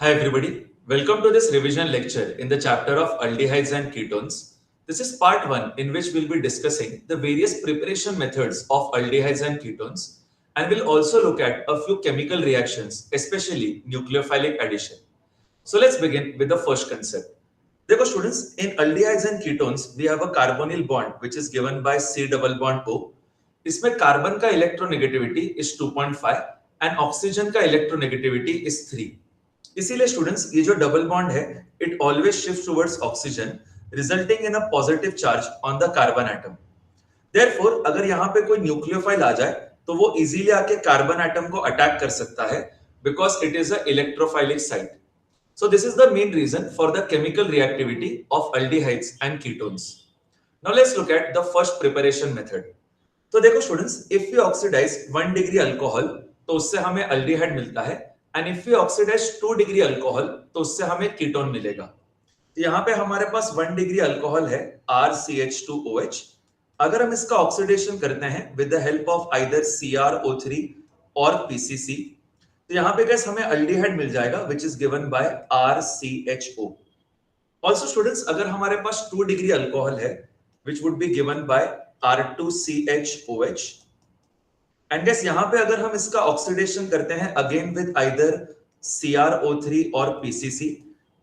Hi everybody, welcome to this revision lecture in the chapter of aldehydes and ketones. This is part 1 in which we'll be discussing the various preparation methods of aldehydes and ketones, and we'll also look at a few chemical reactions, especially nucleophilic addition. So let's begin with the first concept. देखो students, in aldehydes and ketones we have a carbonyl bond which is given by C double bond O. इसमें carbon का electronegativity is 2.5 and oxygen का electronegativity is 3. इसीलिए students ये जो double bond है it always shift towards oxygen resulting in a positive charge on the carbon atom. Therefore अगर यहाँ पे कोई न्यूक्लियोफाइल आ जाए तो वो इजीली आके कार्बन एटम को अटैक कर सकता है because it is a electrophilic site. So this is the main reason for the chemical reactivity of aldehydes and ketones. Now let's look at the first preparation method. तो देखो students, if we oxidize 1 degree alcohol तो उससे हमें aldehyde मिलता है and if we oxidize 2 degree alcohol तो उससे हमें ketone मिलेगा। तो यहाँ पे हमारे पास 1 degree alcohol है RCH2OH। अगर हम इसका ऑक्सीडेशन करते हैं with the help of either CrO3 और PCC तो यहाँ पे गैस हमें अल्डिहाइड मिल जाएगा which is given by RCHO. Also students, अगर हमारे पास 2 डिग्री अल्कोहल है which would be given by R2CHOH and gas यहाँ पे अगर हम इसका ऑक्सीडेशन करते हैं again with either CrO3 और PCC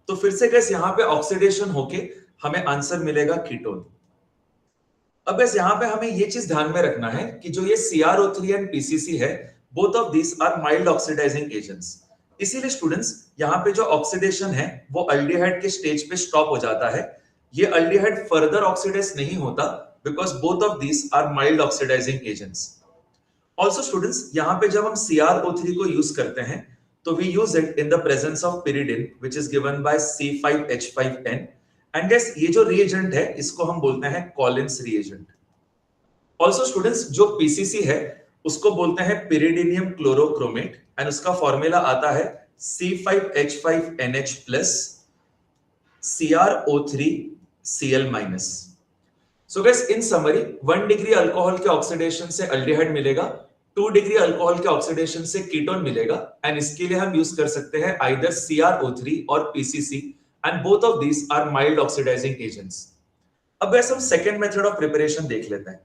तो फिर से गैस यहाँ पे ऑक्सीडेशन होके हमें आंसर मिलेगा कीटोन। अब गैस यहाँ पे हमें ये चीज ध्यान में रखना है कि जो ये CrO3 एंड PCC है both of these are mild oxidizing agents. इसीलिए स्टूडेंट्स यहाँ पे जो ऑक्सीडेशन है वो अल्डिहाइड के स्टेज पे स्टॉप हो जाता है। ये अल्डिहाइड फर्दर ऑक्सीडाइज नहीं होता because both of these are mild oxidising agents. Also students यहाँ पे जब हम CrO3 को यूज करते हैं तो we use it in the presence of pyridine which is given by C5H5N and guys ये जो रिएजेंट है इसको हम बोलते हैं कॉलिन्स रिएजेंट। ऑल्सो स्टूडेंट्स जो PCC है उसको बोलते हैं pyridinium chlorochromate एंड उसका फॉर्मूला आता है C5H5NH plus CrO3Cl-। So guys in summary 1 degree alcohol के ऑक्सीडेशन से अल्डिहाइड मिलेगा, 2 डिग्री अल्कोहल के ऑक्सीडेशन से कीटोन मिलेगा एंड इसके लिए हम यूज कर सकते हैं आइदर CrO3 और PCC and both of these are mild oxidising agents. अब गाइस हम सेकंड मेथड ऑफ प्रिपरेशन देख लेते हैं।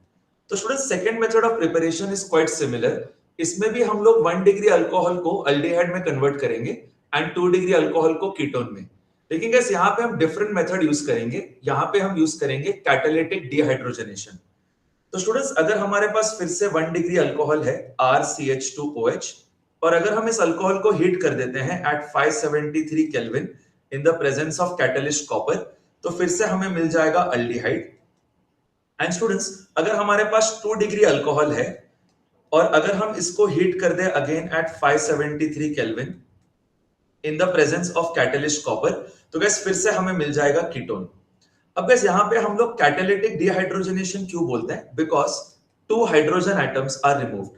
तो students second method of preparation is quite similar. इसमें भी हम लोग 1 डिग्री अल्कोहल को अल्डिहाइड में कन्वर्ट करेंगे एंड 2 डिग्री अल्कोहल को कीटोन में। लेकिन गाइस यहाँ पे हम डिफरेंट मेथड यूज करेंगे। यहाँ पे हम यूज करेंगे कैटालिटिक डिहाइड्रोजनेशन। तो स्टूडेंट्स अगर हमारे पास फिर से 1 डिग्री अल्कोहल है RCH2OH और अगर हम इस अल्कोहल को हीट कर देते हैं at 573 kelvin in the presence of catalyst copper तो फिर से हमें मिल जाएगा अल्डिहाइड। एंड स्टूडेंट्स अगर हमारे पास 2 डिग्री अल्कोहल है और अगर हम इसको हीट कर दे again at 573 kelvin in the presence of catalyst copper तो गैस फिर से हमें मिल जाएगा कीटोन। अब गैस यहाँ पे हम लोग कैटालिटिक डिहाइड्रोजनेशन क्यों बोलते हैं? Because 2 hydrogen atoms are removed.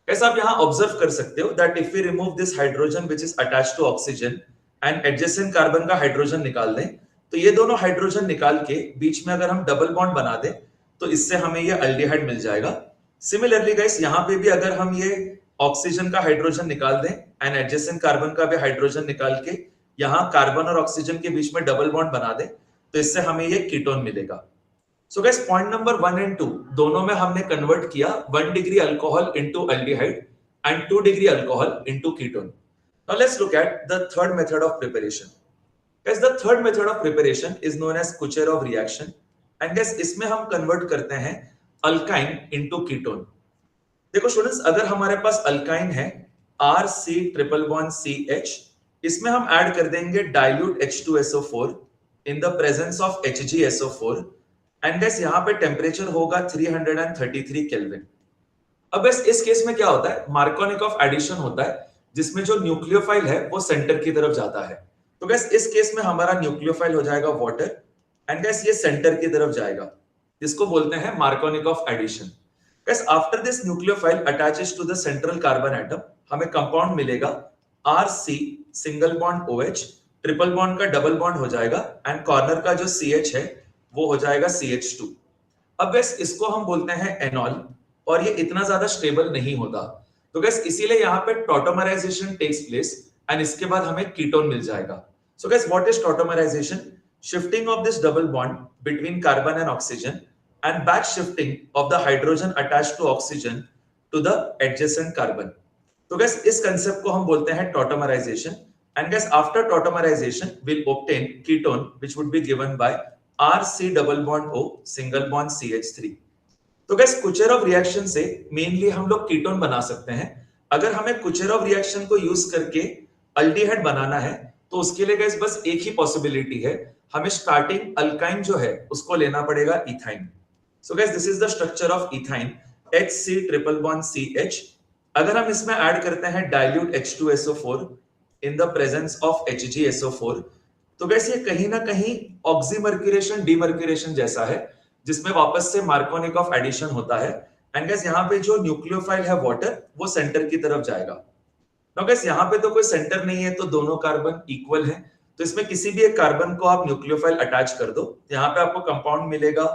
Guys आप यहाँ ऑब्जर्व कर सकते हो that if we remove this hydrogen which is attached to oxygen and adjacent carbon का हाइड्रोजन निकाल दें तो ये दोनों हाइड्रोजन निकाल के बीच में अगर हम डबल बॉन्ड बना दें तो इससे हमें ये अल्डिहाइड मिल जाएगा। सिमिलरली गाइस यहाँ पे भी अगर हम ये ऑक्सीजन का हाइड्रोजन निकाल दें एंड एडजेसेंट कार्बन का भी हाइड्रोजन निकाल के यहाँ कार्बन और ऑक्सीजन के बीच में डबल बॉन्ड बना दें तो इससे हमें ये कीटोन मिलेगा। So guys point number 1 and 2 दोनों में हमने कन्वर्ट किया 1 degree alcohol into aldehyde and 2 degree alcohol into ketone. Now let's look at the third method of preparation. Guys, the third method of preparation is known as Kucherov reaction and guys इसमें हम convert करते हैं alkyne into ketone. देखो students अगर हमारे पास alkyne है RC triple bond CH इसमें हम ऐड कर देंगे dilute H2SO4 in the presence of HgSO4 and guys यहाँ पे टेम्परेचर होगा 333 केल्विन। अब गाइस इस केस में क्या होता है? मार्कोनिकॉफ एडिशन होता है जिसमें जो न्यूक्लियोफाइल है वो सेंटर की तरफ जाता है। तो गैस इस केस में हमारा न्यूक्लियोफाइल हो जाएगा वाटर एंड गैस ये सेंटर की तरफ जाएगा, इसको बोलते हैं Markovnikov addition. Guys after this nucleophile attaches to the central carbon atom हमें कंपाउंड मिलेगा RC single bond OH triple bond का डबल बॉन्ड हो जाएगा एंड कॉर्नर का जो CH है वो हो जाएगा CH2। अब गैस इसको हम बोलते हैं एनॉल और ये इतना ज्यादा स्टेबल नहीं होता तो गैस इसीलिए यहाँ पे टॉटोमराइजेशन टेक्स प्लेस एंड इसके बाद हमें कीटोन मिल जाएगा. So guys what is tautomerization? Shifting of this double bond between carbon and oxygen and back shifting of the hydrogen attached to oxygen to the adjacent carbon. तो guys इस concept को हम बोलते हैं tautomerization. And guys, after tautomerization, we'll obtain ketone, which would be given by RC double bond O single bond CH3. तो guys, कुचेरोव reaction से mainly हम लोग कीटोन बना सकते हैं. अगर हमें कुचेरोव रिएक्शन को यूज करके अल्डिहाइड बनाना है तो उसके लिए guys बस एक ही पॉसिबिलिटी है. हमें स्टार्टिंग अल्काइन जो है उसको लेना पड़ेगा ethyne. So guys, this is the structure of ethyne, HC triple bond CH. अगर हम इसमें ऐड करते हैं dilute H2SO4 in the presence of HgSO4, तो वैसे ये कहीं ना कहीं ऑक्सीमर्क्यूरेशन डीमर्क्यूरेशन जैसा है, जिसमें वापस से मार्कोनिकॉफ एडिशन होता है. एंड गैस यहाँ पे जो न्यूक्लियोफाइल है वाटर, वो सेंटर की तरफ जाएगा. नाउ गैस यहाँ पे तो कोई सेंटर नहीं है, तो दोनों कार्बन इक्वल है, तो इसमें किसी भी एक कार्बन को आप न्यूक्लियोफाइल अटैच कर दो. यहाँ पे आपको कंपाउंड मिलेगा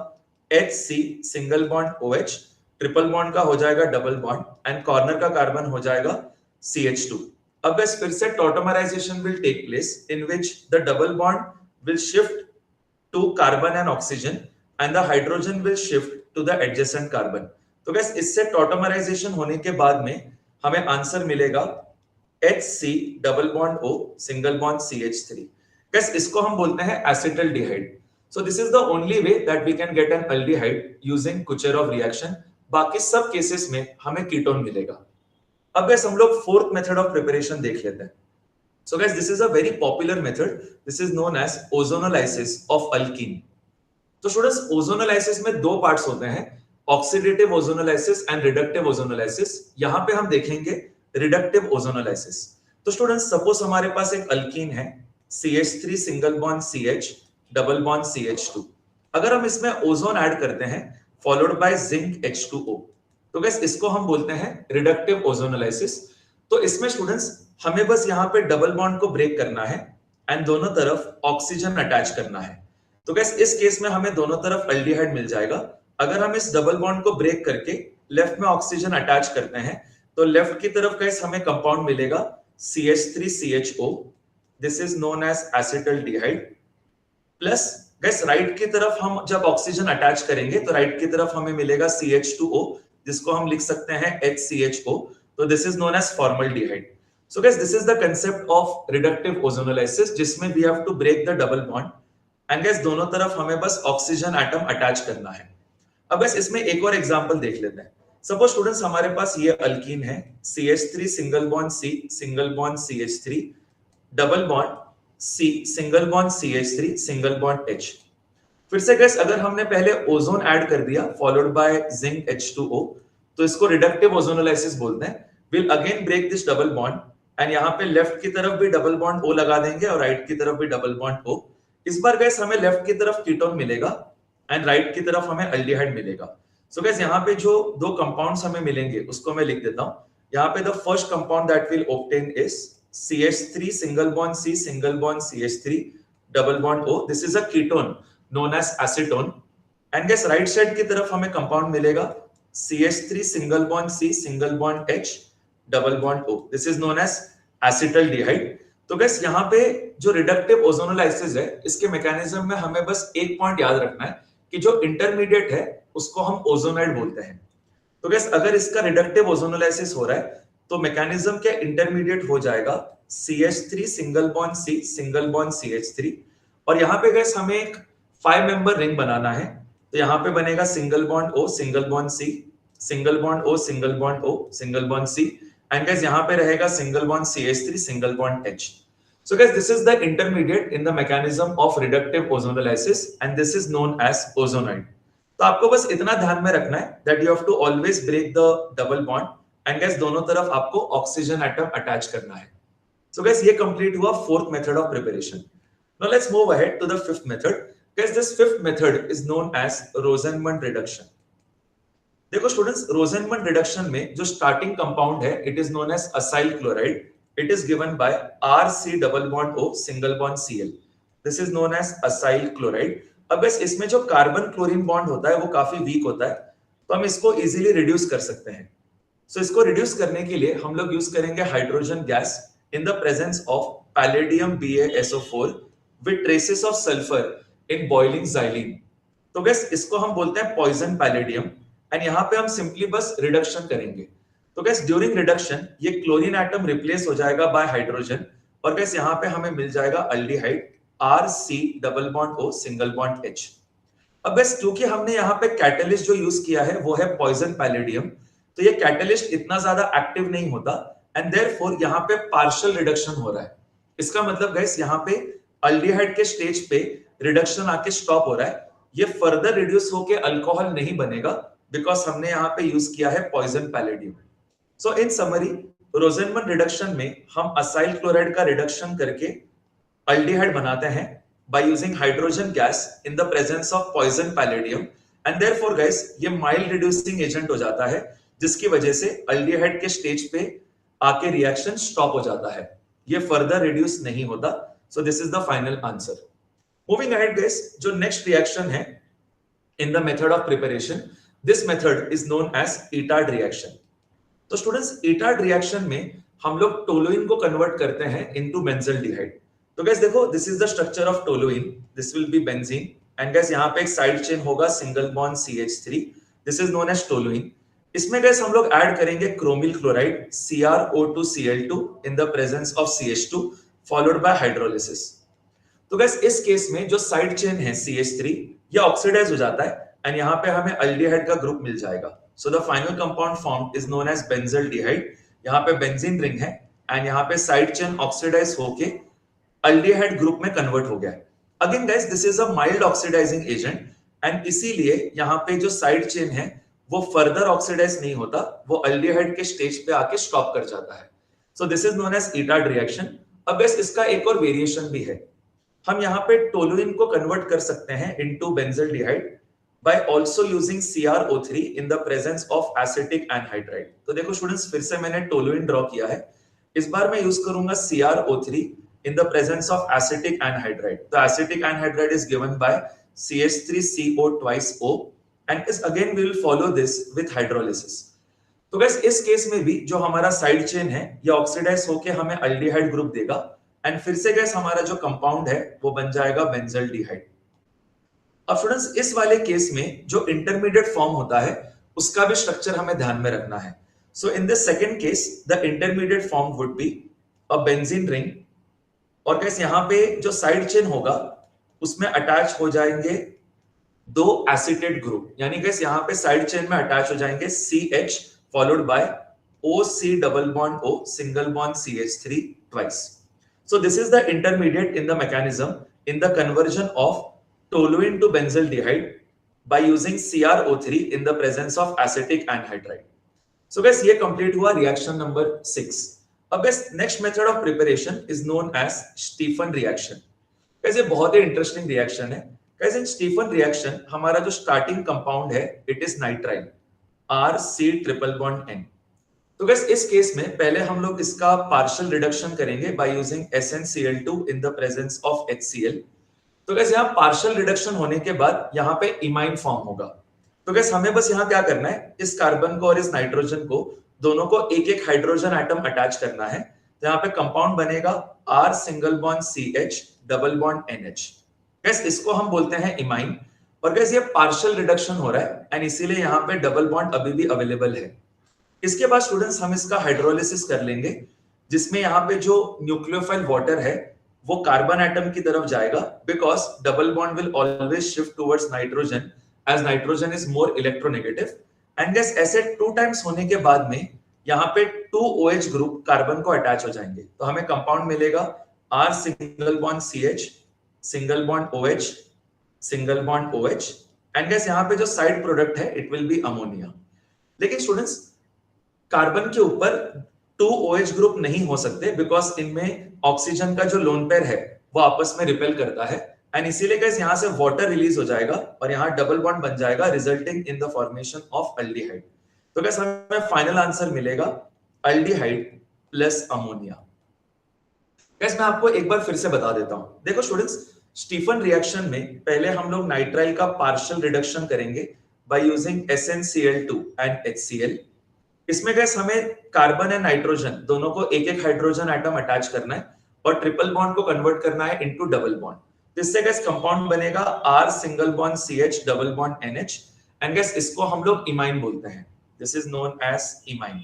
HC single bond OH, triple bond का हो जाएगा डबल बॉन्ड, एंड कॉर्नर का कार्बन हो जाएगा CH2. अब बस फिर से tautomerization will take place in which the double bond will shift to carbon and oxygen and the hydrogen will shift to the adjacent carbon. तो बस इससे टॉटोमराइजेशन होने के बाद में हमें आंसर मिलेगा HC double bond O single bond CH3. बस इसको हम बोलते हैं acetaldehyde. So this is the only way that we can get an aldehyde using Kucherov reaction. बाकी सब केसेस में हमें कीटोन मिलेगा. अब गैस हम लोग फोर्थ मेथड ऑफ प्रिपरेशन देख लेते हैं. So guys this is a very popular method. This is known as ozonolysis of alkene. तो स्टूडेंट्स, ओजोनोलाइसिस में दो पार्ट्स होते हैं, oxidative ozonolysis and reductive ozonolysis. यहां पे हम देखेंगे रिडक्टिव ओजोनोलाइसिस. तो स्टूडेंट्स, सपोज हमारे पास एक अल्कीन है, CH3 single bond CH double bond CH2. अगर हम इसमें ओजोन ऐड करते हैं फॉलोड बाय जिंक H2O, तो गैस इसको हम बोलते हैं रिडक्टिव ओजोनोलाइसिस. तो इसमें स्टूडेंट्स हमें बस यहाँ पे डबल बॉन्ड को ब्रेक करना है एंड दोनों तरफ ऑक्सीजन अटैच करना है. तो गैस इस केस में हमें दोनों तरफ अल्डिहाइड मिल जाएगा. अगर हम इस डबल बॉन्ड को ब्रेक करके लेफ्ट में ऑक्सीजन अटैच करते हैं तो लेफ्ट की तरफ गैस हमें कंपाउंड मिलेगा CH3CHO. This is known as acetaldehyde. Plus guys right की तरफ हम जब ऑक्सीजन अटैच करेंगे तो राइट की तरफ हमें मिलेगा CH2O, जिसको हम लिख सकते हैं HCHO. तो this is known as formaldehyde. So guys this is the concept of reductive ozonolysis, जिसमें we have to break the double bond and guys दोनों तरफ हमें बस ऑक्सीजन एटम अटैच करना है. अब गाइस इसमें एक और एग्जांपल देख लेते हैं. सपोज स्टूडेंट्स हमारे पास ये अल्कीन है, CH3 single bond C single bond CH3 double bond C single bond CH3 single bond H. फिर से गैस अगर हमने पहले ओजोन ऐड कर दिया फॉलोड बाय जिंक H2O, तो इसको रिडक्टिव ओजोनोलाइसिस बोलते हैं. Will again break this double bond and यहाँ पे लेफ्ट की तरफ भी डबल बॉन्ड O लगा देंगे और राइट की तरफ भी डबल बॉन्ड O. इस बार गैस हमें लेफ्ट की तरफ कीटोन मिलेगा एंड राइट की तरफ हमें अल्डिहाइड मिलेगा. सो गैस यहाँ पे जो दो कंपाउंड्स हमें मिलेंगे उसको मैं लिख देता हूँ. यहाँ पे the first compound that will obtain is CH3 single bond C single bond CH3 double bond O. This is a ketone known as acetone. and guess right side की तरफ हमें कंपाउंड मिलेगा CH3 single bond C single bond H double bond O. This is known as acetaldehyde. तो guess यहाँ पे जो reductive ozonolysis है, इसके मैकेनिज्म में हमें बस एक पॉइंट याद रखना है कि जो इंटरमीडिएट है उसको हम ओजोनाइड बोलते हैं. तो guess अगर इसका रिडक्टिव ओजोनोलाइसिस हो रहा है तो मैकेनिज्म के इंटरमीडिएट हो जाएगा CH3 single bond C single bond CH3. और यहाँ पे गैस हमें एक 5 मेंबर रिंग बनाना है. तो यहाँ पे बनेगा single bond O single bond C single bond O single bond O single bond C and guys यहाँ पे रहेगा single bond CH3 single bond H. So guys, this is the intermediate in the mechanism of reductive ozonolysis and this is known as ozonoid. तो आपको बस इतना ध्यान में रखना है that you have to always break the double bond and guys दोनों तरफ आपको ऑक्सीजन एटम अटैच करना है. So guys, ये कंप्लीट हुआ fourth method of preparation. Now let's move ahead to the fifth method. Guys, this fifth method is known as Rosenmund reduction. देखो students, Rosenmund reduction में जो स्टार्टिंग कंपाउंड है it is known as acyl chloride. It is given by RC double bond O single bond Cl. This is known as acyl chloride. अब बस इसमें जो carbon chlorine bond होता है वो काफी वीक होता है, तो हम इसको इजीली रिड्यूस कर सकते हैं. सो इसको रिड्यूस करने के लिए हम लोग यूज करेंगे hydrogen gas in the presence of palladium BaSO4 with traces of sulfur in boiling xylene. तो गैस इसको हम बोलते हैं पॉइजन पैलेडियम एंड यहाँ पे हम सिंपली बस रिडक्शन करेंगे. तो गैस ड्यूरिंग रिडक्शन ये क्लोरीन एटम रिप्लेस हो जाएगा बाय हाइड्रोजन और गैस यहाँ पे हमें मिल जाएगा aldehyde RC double bond O single bond H. अब गैस क्योंकि हमने यहाँ पे कैटलिस्ट जो यूज किया है वो है पॉइजन पैलेडियम, तो ये कैटलिस्ट इतना ज्यादा एक्टिव नहीं होता एंड देयरफॉर यहाँ पे पार्शियल रिडक्शन हो रहा है. इसका मतलब गैस यहाँ पे अल्डिहाइड के स्टेज पे रिडक्शन आके स्टॉप हो रहा है. ये फर्दर रिड्यूस होके अल्कोहल नहीं बनेगा बिकॉज हमने यहाँ पे यूज किया है poison palladium. So in summary Rosenmund reduction में हम असाइल क्लोराइड का रिडक्शन करके अल्डिहाइड बनाते हैं by using hydrogen gas in the presence of poison palladium and therefore guys ये mild reducing agent हो जाता है जिसकी वजह से अल्डिहाइड के स्टेज पे आके रिएक्शन स्टॉप हो जाता है. ये फर्दर रिड्यूस नहीं होता. So this is the final answer. Moving ahead guys, जो नेक्स्ट रिएक्शन है in the method of preparation, this method is known as Etard reaction. तो स्टूडेंट्स ईटार्ड रिएक्शन में हम लोग टोलुइन को कन्वर्ट करते हैं इनटू बेंजल्डिहाइड. तो गैस देखो, this is the structure of toluene, this will be benzene and guys यहाँ पे एक साइड चेन होगा single bond CH3, this is known as toluene. इसमें गैस हम लोग ऐड करेंगे chromyl chloride CrO2Cl2 in the presence of CH2 followed by hydrolysis. तो guys इस केस में जो साइड चेन है CH3 ये ऑक्सीडाइज हो जाता है एंड यहाँ पे हमें अल्डिहाइड का ग्रुप मिल जाएगा. So the final compound form is known as benzaldehyde. यहाँ पे बेंजीन रिंग है एंड यहाँ पे साइड चेन ऑक्सीडाइज होके अल्डिहाइड ग्रुप में कन्वर्ट हो गया. Again guys this is a mild oxidising agent and इसीलिए यहाँ पे जो साइड चेन है वो फर्दर ऑक्सीडाइज नहीं होता, वो अल्डिहाइड के स्टेज पे आके स्टॉप कर जाता है. So this is known as Etard reaction. अब गाइस इसका एक और वेरिएशन भी है. हम यहाँ पे टोलुइन को कन्वर्ट कर सकते हैं into benzaldehyde by also using CrO3 in the presence of acetic anhydride. तो देखो स्टूडेंट्स, फिर से मैंने टोलुइन ड्रॉ किया है. इस बार मैं यूज करूंगा CrO3 in the presence of acetic anhydride. The acetic anhydride is given by CH3CO twice O and is again we will follow this with hydrolysis. तो guys इस केस में भी जो हमारा साइड चेन है ये ऑक्सीडाइज होके हमें अल्डिहाइड ग्रुप देगा एंड फिर से guys हमारा जो कंपाउंड है वो बन जाएगा बेंजल्डिहाइड. अब स्टूडेंट्स इस वाले केस में जो इंटरमीडिएट फॉर्म होता है उसका भी स्ट्रक्चर हमें ध्यान में रखना है. So in this second case the intermediate form would be a benzene ring और गाइस यहाँ पे जो साइड चेन होगा उसमें अटैच हो जाएंगे दो एसिटेट ग्रुप, यानी गाइस यहाँ पे साइड चेन में अटैच हो जाएंगे CH followed by OC double bond O single bond CH3 twice. So this is the intermediate in the mechanism in the conversion of toluene to benzaldehyde by using CrO3 in the presence of acetic anhydride. So guys ये complete हुआ reaction number 6. अब guys next method of preparation is known as Stephan reaction. guys ये बहुत ही interesting reaction है. guys in Stephan reaction हमारा जो starting compound है it is nitrile RC triple bond N. तो guys इस केस में पहले हम लोग इसका partial reduction करेंगे by using SnCl2 in the presence of HCl. तो गैस यहाँ पार्शियल रिडक्शन होने के बाद यहाँ पे इमाइन फॉर्म होगा. तो गैस हमें बस यहाँ क्या करना है, इस कार्बन को और इस नाइट्रोजन को दोनों को एक एक हाइड्रोजन एटम अटैच करना है. तो यहाँ पे कंपाउंड बनेगा R single bond CH double bond NH. Gas इसको हम बोलते हैं इमाइन और गैस ये पार्शियल रिडक्शन हो रहा है एंड इसीलिए यहाँ पे डबल बॉन्ड अभी भी अवेलेबल है. इसके बाद स्टूडेंट्स हम इसका हाइड्रोलिसिस कर लेंगे जिसमें यहाँ पे जो न्यूक्लियोफाइल वाटर है वो कार्बन एटम की तरफ जाएगा because double bond will always shift towards nitrogen as nitrogen is more electronegative. And guys ऐसे 2 टाइम्स होने के बाद में यहाँ पे 2 OH ग्रुप कार्बन को अटैच हो जाएंगे. तो हमें कंपाउंड मिलेगा R single bond CH single bond OH single bond OH and guys यहाँ पे जो साइड प्रोडक्ट है इट विल बी अमोनिया. लेकिन स्टूडेंट्स कार्बन के ऊपर 2 OH ग्रुप नहीं हो सकते बिकॉज इनमें ऑक्सीजन का जो लोन पेयर है वो आपस में रिपेल करता है एंड इसीलिए गाइस यहाँ से वाटर रिलीज हो जाएगा और यहाँ डबल बॉन्ड बन जाएगा resulting in the formation of aldehyde. तो गाइस हमें फाइनल आंसर मिलेगा अल्डिहाइड प्लस अमोनिया. गाइस मैं आपको एक बार फिर से बता देता हूं. देखो स्टूडेंट्स स्टीफन रिएक्शन में पहले हम लोग नाइट्राइल का पार्शियल रिडक्शन करेंगे by using SnCl2 and HCl इसमें गैस हमें कार्बन एंड नाइट्रोजन दोनों को एक एक हाइड्रोजन एटम अटैच करना है और ट्रिपल बॉन्ड को कन्वर्ट करना है इनटू डबल बॉन्ड। इससे गैस कंपाउंड बनेगा R single bond CH double bond NH and guys इसको हम लोग इमाइन बोलते हैं। This is known as imine.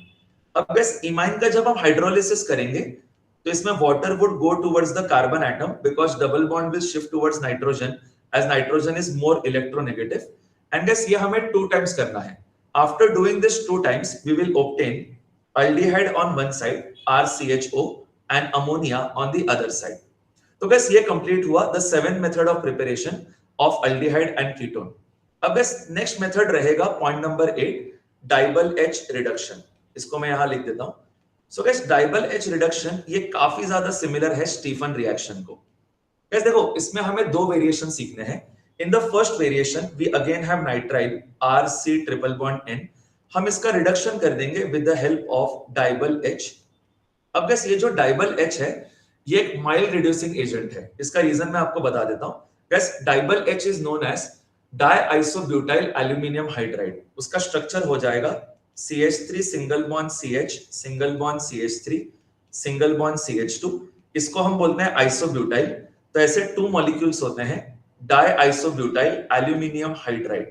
अब गैस इमाइन का जब हम हाइड्रोलिसिस करेंगे तो इसमें water would go towards the carbon atom because double bond will shift towards nitrogen as nitrogen is more electronegative and guys ये हमें 2 टाइम्स करना है। After doing this 2 times, we will obtain aldehyde on one side, RCHO, and ammonia on the other side. तो बस ये complete हुआ the 7th method of preparation of aldehyde and ketone. अब बस नेक्स्ट मेथड रहेगा point number 8, डाइबल H reduction. इसको मैं यहां लिख देता हूं। सो गाइस डाइबल H रिडक्शन ये काफी ज्यादा सिमिलर है स्टीफन रिएक्शन को। गाइस देखो इसमें हमें 2 वेरिएशन सीखने हैं। In the first variation, we again have nitrile RC triple bond N. हम इसका रिडक्शन कर देंगे with the help of डाइबल H. अब गैस ये जो डाइबल H है, ये एक माइल्ड रिड्यूसिंग एजेंट है। इसका रीजन मैं आपको बता देता हूं। Guys DIBAL H is known as diisobutyl aluminium hydride. उसका स्ट्रक्चर हो जाएगा CH3 single bond CH single bond CH3 single bond CH2। इसको हम बोलते हैं आइसोब्यूटाइल। तो ऐसे 2 मॉलिक्यूल्स होते हैं डाइआइसोब्यूटाइल एल्यूमिनियम हाइड्राइड।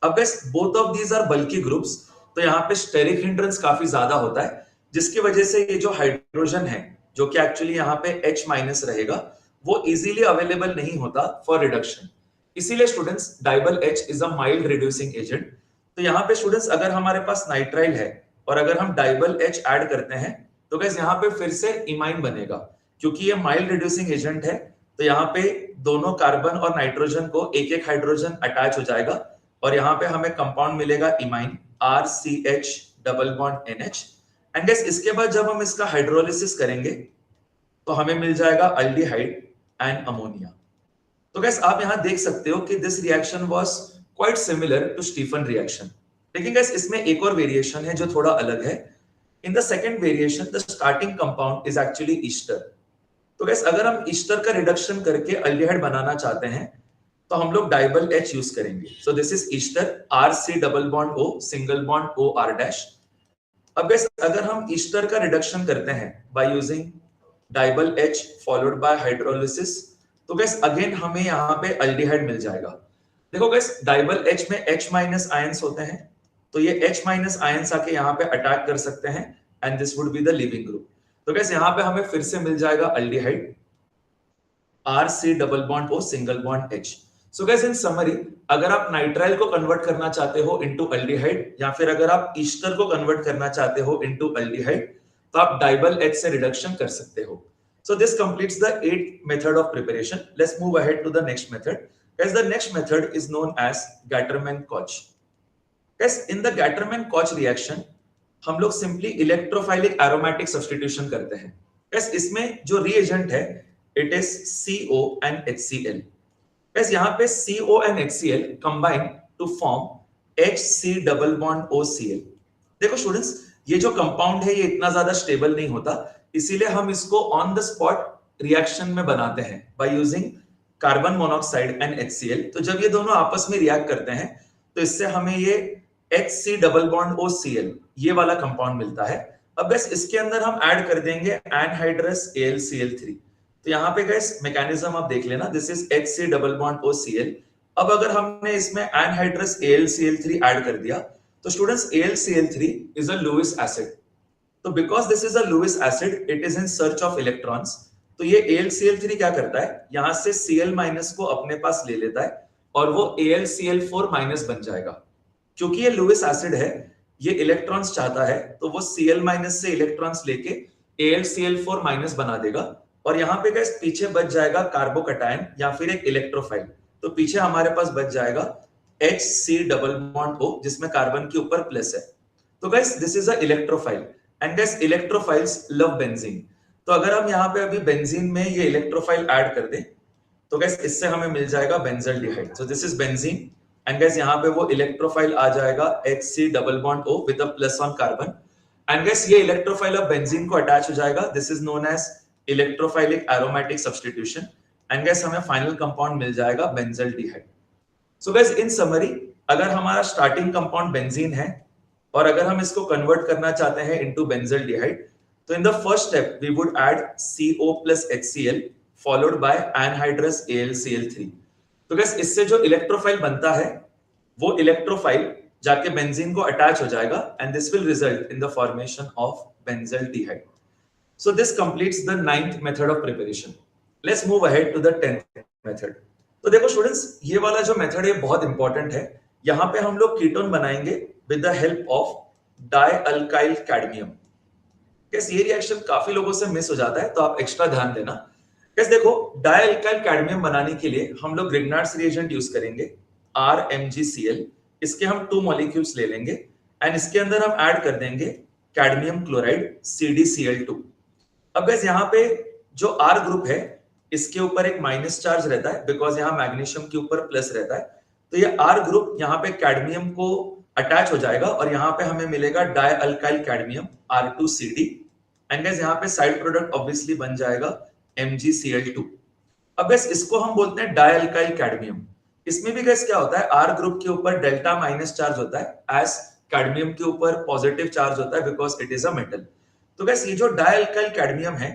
अब guys both of these are bulky groups, तो यहाँ पे स्टेरिक हिंड्रेंस काफी ज्यादा होता है जिसकी वजह से ये जो हाइड्रोजन है जो कि एक्चुअली यहाँ पे H माइनस रहेगा वो इजीली अवेलेबल नहीं होता फॉर रिडक्शन। इसीलिए students DIBAL H is a mild reducing agent. तो यहाँ पे स्टूडेंट्स अगर हमारे पास नाइट्राइल है और अगर हम डाइबल H ऐड करते हैं तो गैस यहाँ पे फिर से इमाइन बनेगा क्योंकि ये माइल्ड रिड्यूसिंग एजेंट है। तो यहाँ पे दोनों कार्बन और नाइट्रोजन को एक एक हाइड्रोजन अटैच हो जाएगा और यहाँ पे हमें कंपाउंड मिलेगा imine RCH double bond NH and gas इसके बाद जब हम इसका हाइड्रोलिसिस करेंगे तो हमें मिल जाएगा अल्डिहाइड एंड अमोनिया। तो गैस आप यहाँ देख सकते हो कि this reaction was quite similar to Stephen reaction. लेकिन गैस इसमें एक और वेरिएशन है जो थोड़ा अलग है। In the second variation the starting compound is actually ester. तो गैस अगर हम ईस्टर का रिडक्शन करके अल्डिहाइड बनाना चाहते हैं तो हम लोग डाइबल H यूज करेंगे। So this is ester RC double bond O single bond OR dash. अब गैस अगर हम ईस्टर का रिडक्शन करते हैं by using DIBAL H followed by hydrolysis तो गैस अगेन हमें यहाँ पे अल्डिहाइड मिल जाएगा। देखो गैस डाइबल H में H माइनस आयंस होते हैं तो ये H माइनस आयंस आके यहाँ पे अटैक कर सकते हैं and this would be the leaving group. तो गैस यहाँ पे हमें फिर से मिल जाएगा aldehyde RC double bond O single bond H। So guys in summary अगर आप नाइट्राइल को कन्वर्ट करना चाहते हो इनटू अल्डिहाइड या फिर अगर आप ईस्टर को कन्वर्ट करना चाहते हो इनटू अल्डिहाइड तो आप डाइबल H से रिडक्शन कर सकते हो। So this completes the 8th method of preparation. Let's move ahead to the next method. Guys, the next method is known as Gattermann-Koch. Guys, in the Gattermann-Koch reaction, हम लोग simply इलेक्ट्रोफाइलिक aromatic substitution करते हैं। Guys, इसमें जो reagent है, it is CO and HCl. Guys, यहाँ पे CO and HCl combine to form HC double bond OCl. देखो स्टूडेंट्स, ये जो कंपाउंड है ये इतना ज्यादा स्टेबल नहीं होता, इसीलिए हम इसको ऑन द स्पॉट रिएक्शन में बनाते हैं by using carbon monoxide and HCl। तो जब ये दोनों आपस में रिएक्ट करते हैं तो इससे हमें ये HC डबल बॉन्ड OCl ये वाला कंपाउंड मिलता है। अब बस इसके अंदर हम ऐड कर देंगे एनहाइड्रस AlCl3। तो यहाँ पे गैस मैकेनिज्म आप देख लेना, this is HC double bond OCl। अब अगर हमने इसमें एनहाइड्रस AlCl3 ऐड कर दिया तो students AlCl3 is a Lewis acid. तो because this is a Lewis acid it is in search of electrons. तो ये AlCl3 क्या करता है, यहां से Cl माइनस को अपने पास ले लेता है और वो AlCl4 माइनस बन जाएगा। क्योंकि ये लुईस एसिड है, ये इलेक्ट्रॉन्स चाहता है तो वो Cl माइनस से इलेक्ट्रॉन्स लेके AlCl4 माइनस बना देगा और यहाँ पे गैस पीछे बच जाएगा कार्बोकैटायन या फिर एक इलेक्ट्रोफाइल। तो पीछे हमारे पास बच जाएगा HC डबल बॉन्ड O जिसमें कार्बन के ऊपर प्लस है। तो guys this is a electrophile and gas electrophiles love benzene. तो अगर हम यहाँ पे अभी बेंजीन में ये इलेक्ट्रोफाइल ऐड कर दें तो गैस इससे हमें मिल जाएगा benzaldehyde. So this is benzene and guys यहाँ पे वो इलेक्ट्रोफाइल आ जाएगा HC double bond O with a plus on carbon and guys ये इलेक्ट्रोफाइल अब बेंजीन को अटैच हो जाएगा। This is known as electrophilic aromatic substitution and guys हमें फाइनल कंपाउंड मिल जाएगा benzaldehyde. So guys in summary अगर हमारा स्टार्टिंग कंपाउंड बेंजीन है और अगर हम इसको कन्वर्ट करना चाहते हैं इनटू बेंजल्डिहाइड, तो in the first step we would add CO plus HCl followed by anhydrous AlCl3। तो गाइस इससे जो इलेक्ट्रोफाइल बनता है वो इलेक्ट्रोफाइल जाके बेंजीन को अटैच हो जाएगा and this will result in the formation of benzaldehyde. So this completes the 9th method of preparation. Let's move ahead to the 10th method. तो देखो स्टूडेंट्स, ये वाला जो मेथड है बहुत इंपॉर्टेंट है। यहाँ पे हम लोग कीटोन बनाएंगे with the help of dialkyl cadmium. कैसे ये रिएक्शन काफी लोगों से मिस हो जाता है, तो आप एक्स्ट्रा ध्यान देना। कैसे देखो, डाइअल्काइल कैडमियम बनाने के लिए हम लोग ग्रिग्नार्ड्स रिएजेंट यूज करेंगे RMgCl। इसके हम 2 मॉलिक्यूल्स ले लेंगे एंड इसके अंदर हम ऐड कर देंगे कैडमियम क्लोराइड CdCl2। अब गाइस यहाँ पे जो R ग्रुप है इसके ऊपर एक माइनस चार्ज रहता है बिकॉज यहाँ मैग्नीशियम के ऊपर प्लस रहता है, तो ये R ग्रुप यहाँ पे कैडमियम को अटैच हो जाएगा और यहाँ पे हमें मिलेगा डाइअल्काइल कैडमियम R2CD एंड गाइस यहाँ पे साइड प्रोडक्ट ऑब्वियसली बन जाएगा MgCl2। अब गाइस इसको हम बोलते हैं डाइअल्काइल कैडमियम। इसमें भी गाइस क्या होता है, R ग्रुप के ऊपर डेल्टा माइनस चार्ज होता है एज कैडमियम के ऊपर पॉजिटिव चार्ज होता है because it is a metal. तो गाइस ये जो डाइअल्काइल कैडमियम है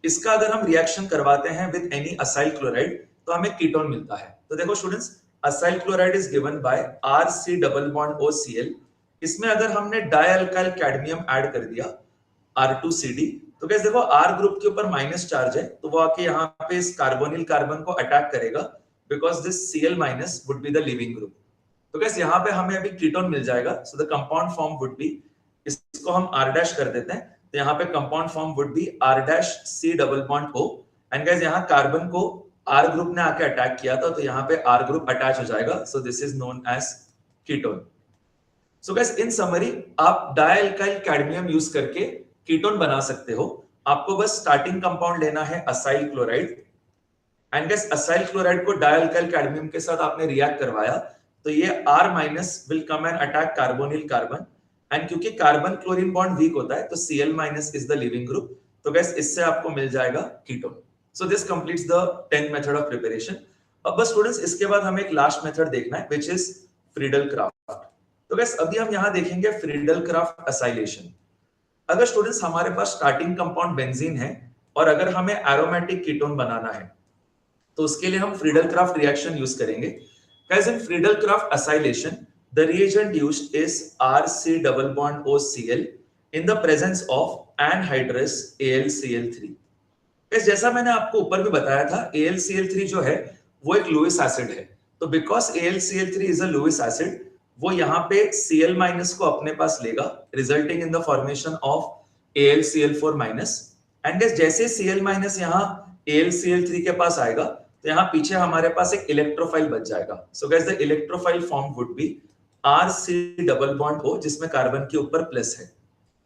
इसका अगर हम रिएक्शन करवाते हैं विद एनी असाइल क्लोराइड तो हमें कीटोन मिलता है। तो देखो students, acyl chloride is given by RC double bond OCl। इसमें अगर हमने डाइअल्काइल कैडमियम ऐड कर दिया R2CD, तो गाइस देखो R ग्रुप के ऊपर माइनस चार्ज है तो वो आके यहाँ पे इस कार्बोनिल कार्बन को अटैक करेगा because this Cl minus would be the leaving group. तो गाइस यहाँ पे हमें अभी कीटोन मिल जाएगा। So the compound form would B, इसको हम R डैश कर देते हैं, तो यहाँ पे compound form would B R-C double bond O and guys यहाँ कार्बन को R ग्रुप ने आके अटैक किया था तो यहाँ पे R ग्रुप अटैच हो जाएगा। So this is known as ketone. So guys in summary आप डाइअल्काइल कैडमियम यूज करके कीटोन बना सकते हो। आपको बस स्टार्टिंग कंपाउंड लेना है acyl chloride and guys acyl chloride को डाइअल्काइल कैडमियम के साथ आपने रिएक्ट करवाया तो ये R minus will come and attack carbonyl carbon and क्योंकि कार्बन क्लोरीन बॉन्ड वीक होता है तो Cl minus is the leaving group. तो गाइस इससे आपको मिल जाएगा ketone. So this completes the 10th method of preparation. अब बस स्टूडेंट्स इसके बाद हमें एक लास्ट मेथड देखना है व्हिच इज फ्रीडल-क्राफ्ट। तो गाइस अभी हम यहां देखेंगे फ्रीडल-क्राफ्ट असाइलेशन। अगर स्टूडेंट्स हमारे पास स्टार्टिंग कंपाउंड बेंजीन है और अगर हमें एरोमेटिक कीटोन बनाना है तो उसके लिए हम फ्रीडल-क्राफ्ट रिएक्शन यूज करेंगे। Guys in Friedel-Crafts acylation the reagent used is RC double bond OCl in the presence of anhydrous AlCl3। जैसा मैंने आपको ऊपर भी बताया था AlCl3 जो है वो एक लुईस एसिड है, तो because AlCl3 is a Lewis acid वो यहाँ पे Cl माइनस को अपने पास लेगा resulting in the formation of AlCl4 minus and जैसे Cl माइनस यहाँ AlCl3 के पास आएगा तो यहाँ पीछे हमारे पास एक इलेक्ट्रोफाइल बच जाएगा। So guys the electrophile form would be RC double bond O जिसमें कार्बन के ऊपर प्लस है।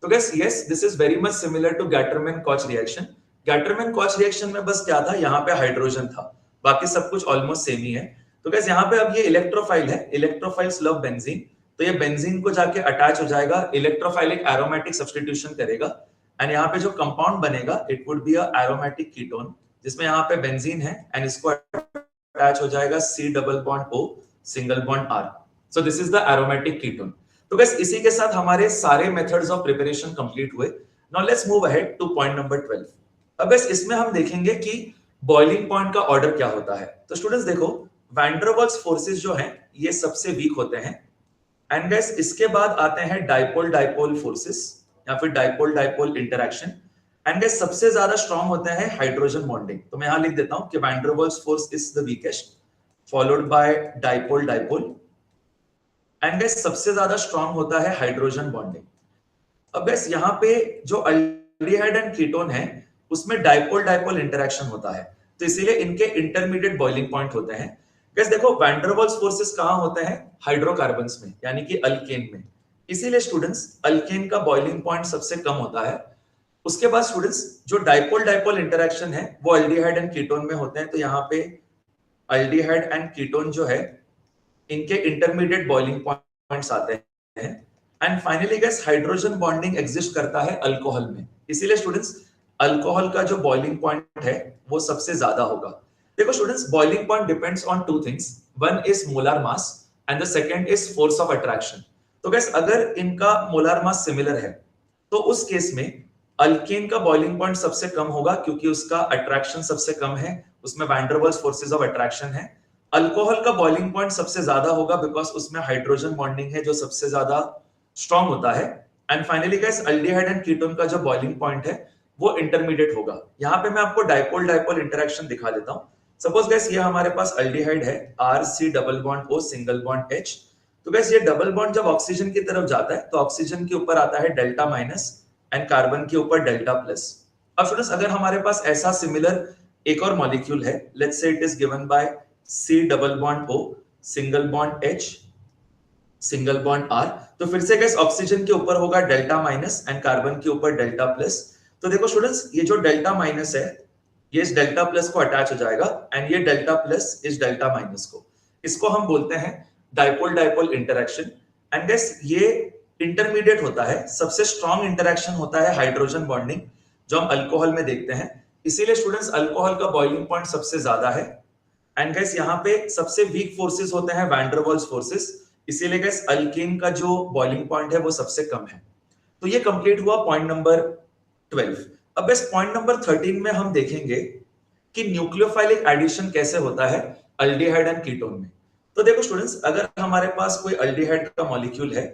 तो guys yes this is very much similar to Gattermann Koch reaction. Gattermann Koch reaction में बस क्या था, यहाँ पे हाइड्रोजन था, बाकी सब कुछ ऑलमोस्ट सेम ही है। तो गाइस यहाँ पे अब ये इलेक्ट्रोफाइल है, इलेक्ट्रोफाइल्स लव बेंजीन, तो ये बेंजीन को जाके अटैच हो जाएगा, इलेक्ट्रोफाइल एक एरोमेटिक सब्स्टिट्यूशन करेगा एंड यहाँ पे जो कंपाउंड बनेगा it would be a aromatic ketone जिसमें यहाँ पे बेंजीन है एंड इसको अटैच हो जाएगा C double bond O single bond R। So this is the aromatic ketone. तो guys इसी के साथ हमारे सारे methods of preparation complete हुए। Now let's move ahead to point number 12. अब guys इसमें हम देखेंगे कि boiling point का order क्या होता है। तो students देखो वैन डर वाल्स forces जो हैं ये सबसे weak होते हैं and guys इसके बाद आते हैं dipole dipole forces या फिर dipole dipole interaction and guys सबसे ज्यादा strong होते हैं hydrogen bonding। तो मैं यहाँ लिख देता हूँ कि van der Waals force is the weakest followed by dipole dipole and guys सबसे ज्यादा स्ट्रांग होता है हाइड्रोजन बॉन्डिंग। अब गाइस यहाँ पे जो अल्डिहाइड एंड कीटोन है उसमें डाइपोल डाइपोल इंटरेक्शन होता है तो इसीलिए इनके इंटरमीडिएट बॉइलिंग पॉइंट होते हैं। गाइस देखो वैन डर वाल्स फोर्सेस कहां होते हैं, हाइड्रोकार्बन्स में यानी कि अल्केन में, इसीलिए स्टूडेंट्स अल्केन का बॉइलिंग पॉइंट सबसे कम होता है। उसके बाद स्टूडेंट्स जो डाइपोल डाइपोल इंटरेक्शन है वो अल्डिहाइड एंड कीटोन में होते हैं, तो यहाँ पे अल्डिहाइड एंड कीटोन जो है इनके इंटरमीडिएट बॉइलिंग पॉइंट्स आते हैं and finally guys hydrogen bonding exist करता है अल्कोहल में, इसीलिए स्टूडेंट्स अल्कोहल का जो बॉइलिंग पॉइंट है वो सबसे ज्यादा होगा। देखो students boiling point depends on two things, one is molar mass and the second is force of attraction. तो गैस अगर इनका मोलर मास सिमिलर है तो उस केस में अल्केन का बॉइलिंग पॉइंट सबसे कम होगा क्योंकि उसका अट्रैक्शन सबसे कम है, उसमें van der Waals forces of attraction है। अल्कोहल का बॉइलिंग पॉइंट सबसे ज्यादा होगा बिकॉज उसमें हाइड्रोजन बॉन्डिंग है जो सबसे ज्यादा स्ट्रांग होता है। And finally gas aldehyde and ketone का जो बॉइलिंग पॉइंट है वो इंटरमीडिएट होगा। यहाँ पे मैं आपको डाइपोल डाइपोल इंटरेक्शन दिखा देता हूँ। सपोज गैस ये हमारे पास अल्डिहाइड है RC double bond O single bond H। तो गैस ये डबल बॉन्ड जब ऑक्सीजन की तरफ जाता है तो ऑक्सीजन के ऊपर आता है डेल्टा माइनस एंड कार्बन के ऊपर डेल्टा प्लस। अब स्टूडेंट्स अगर हमारे पास ऐसा सिमिलर एक और मॉलिक्यूल है, let's say it is given bye C double bond O single bond H single bond R, तो फिर से गैस ऑक्सीजन के ऊपर होगा डेल्टा माइनस एंड कार्बन के ऊपर डेल्टा प्लस। तो देखो स्टूडेंट्स ये जो डेल्टा माइनस है ये इस डेल्टा प्लस को अटैच हो जाएगा एंड ये डेल्टा प्लस इस डेल्टा माइनस को, इसको हम बोलते हैं dipole dipole interaction. And guys ये इंटरमीडिएट होता है, सबसे स्ट्रॉन्ग इंटरेक्शन होता है हाइड्रोजन बॉन्डिंग जो हम अल्कोहल में देखते हैं। इसीलिए स्टूडेंट्स अल्कोहल का बॉइलिंग पॉइंट सबसे ज्यादा है। एंड गैस यहाँ पे सबसे वीक फोर्सेस होते हैं वैन डर वाल्स फोर्सेस, इसीलिए गैस अल्केन का जो बॉइलिंग पॉइंट है वो सबसे कम है। तो ये कंप्लीट हुआ पॉइंट नंबर 12। अब गैस पॉइंट नंबर 13 में हम देखेंगे कि न्यूक्लियोफाइलिक एडिशन कैसे होता है अल्डिहाइड एंड कीटोन में। तो देखो स्टूडेंट्स अगर हमारे पास कोई अल्डिहाइड का मॉलिक्यूल है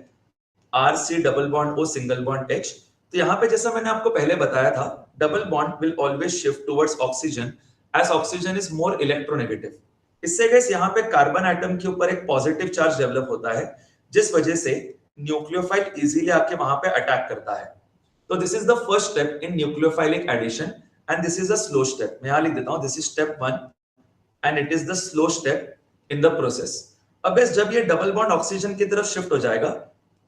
RC double bond O single bond H, तो यहाँ पे जैसा मैंने आपको पहले बताया था double bond will always shift towards oxygen as oxygen is more electronegative. इससे गैस यहाँ पे कार्बन एटम के ऊपर एक पॉजिटिव चार्ज डेवलप होता है जिस वजह से न्यूक्लियोफाइल इजीली आके वहां पे अटैक करता है। तो this is the first step in nucleophilic addition and this is a slow step. मैं यहां लिख देता हूं this is step 1 and it is the slow step in the process. अब गैस जब ये डबल बॉन्ड ऑक्सीजन की तरफ शिफ्ट हो जाएगा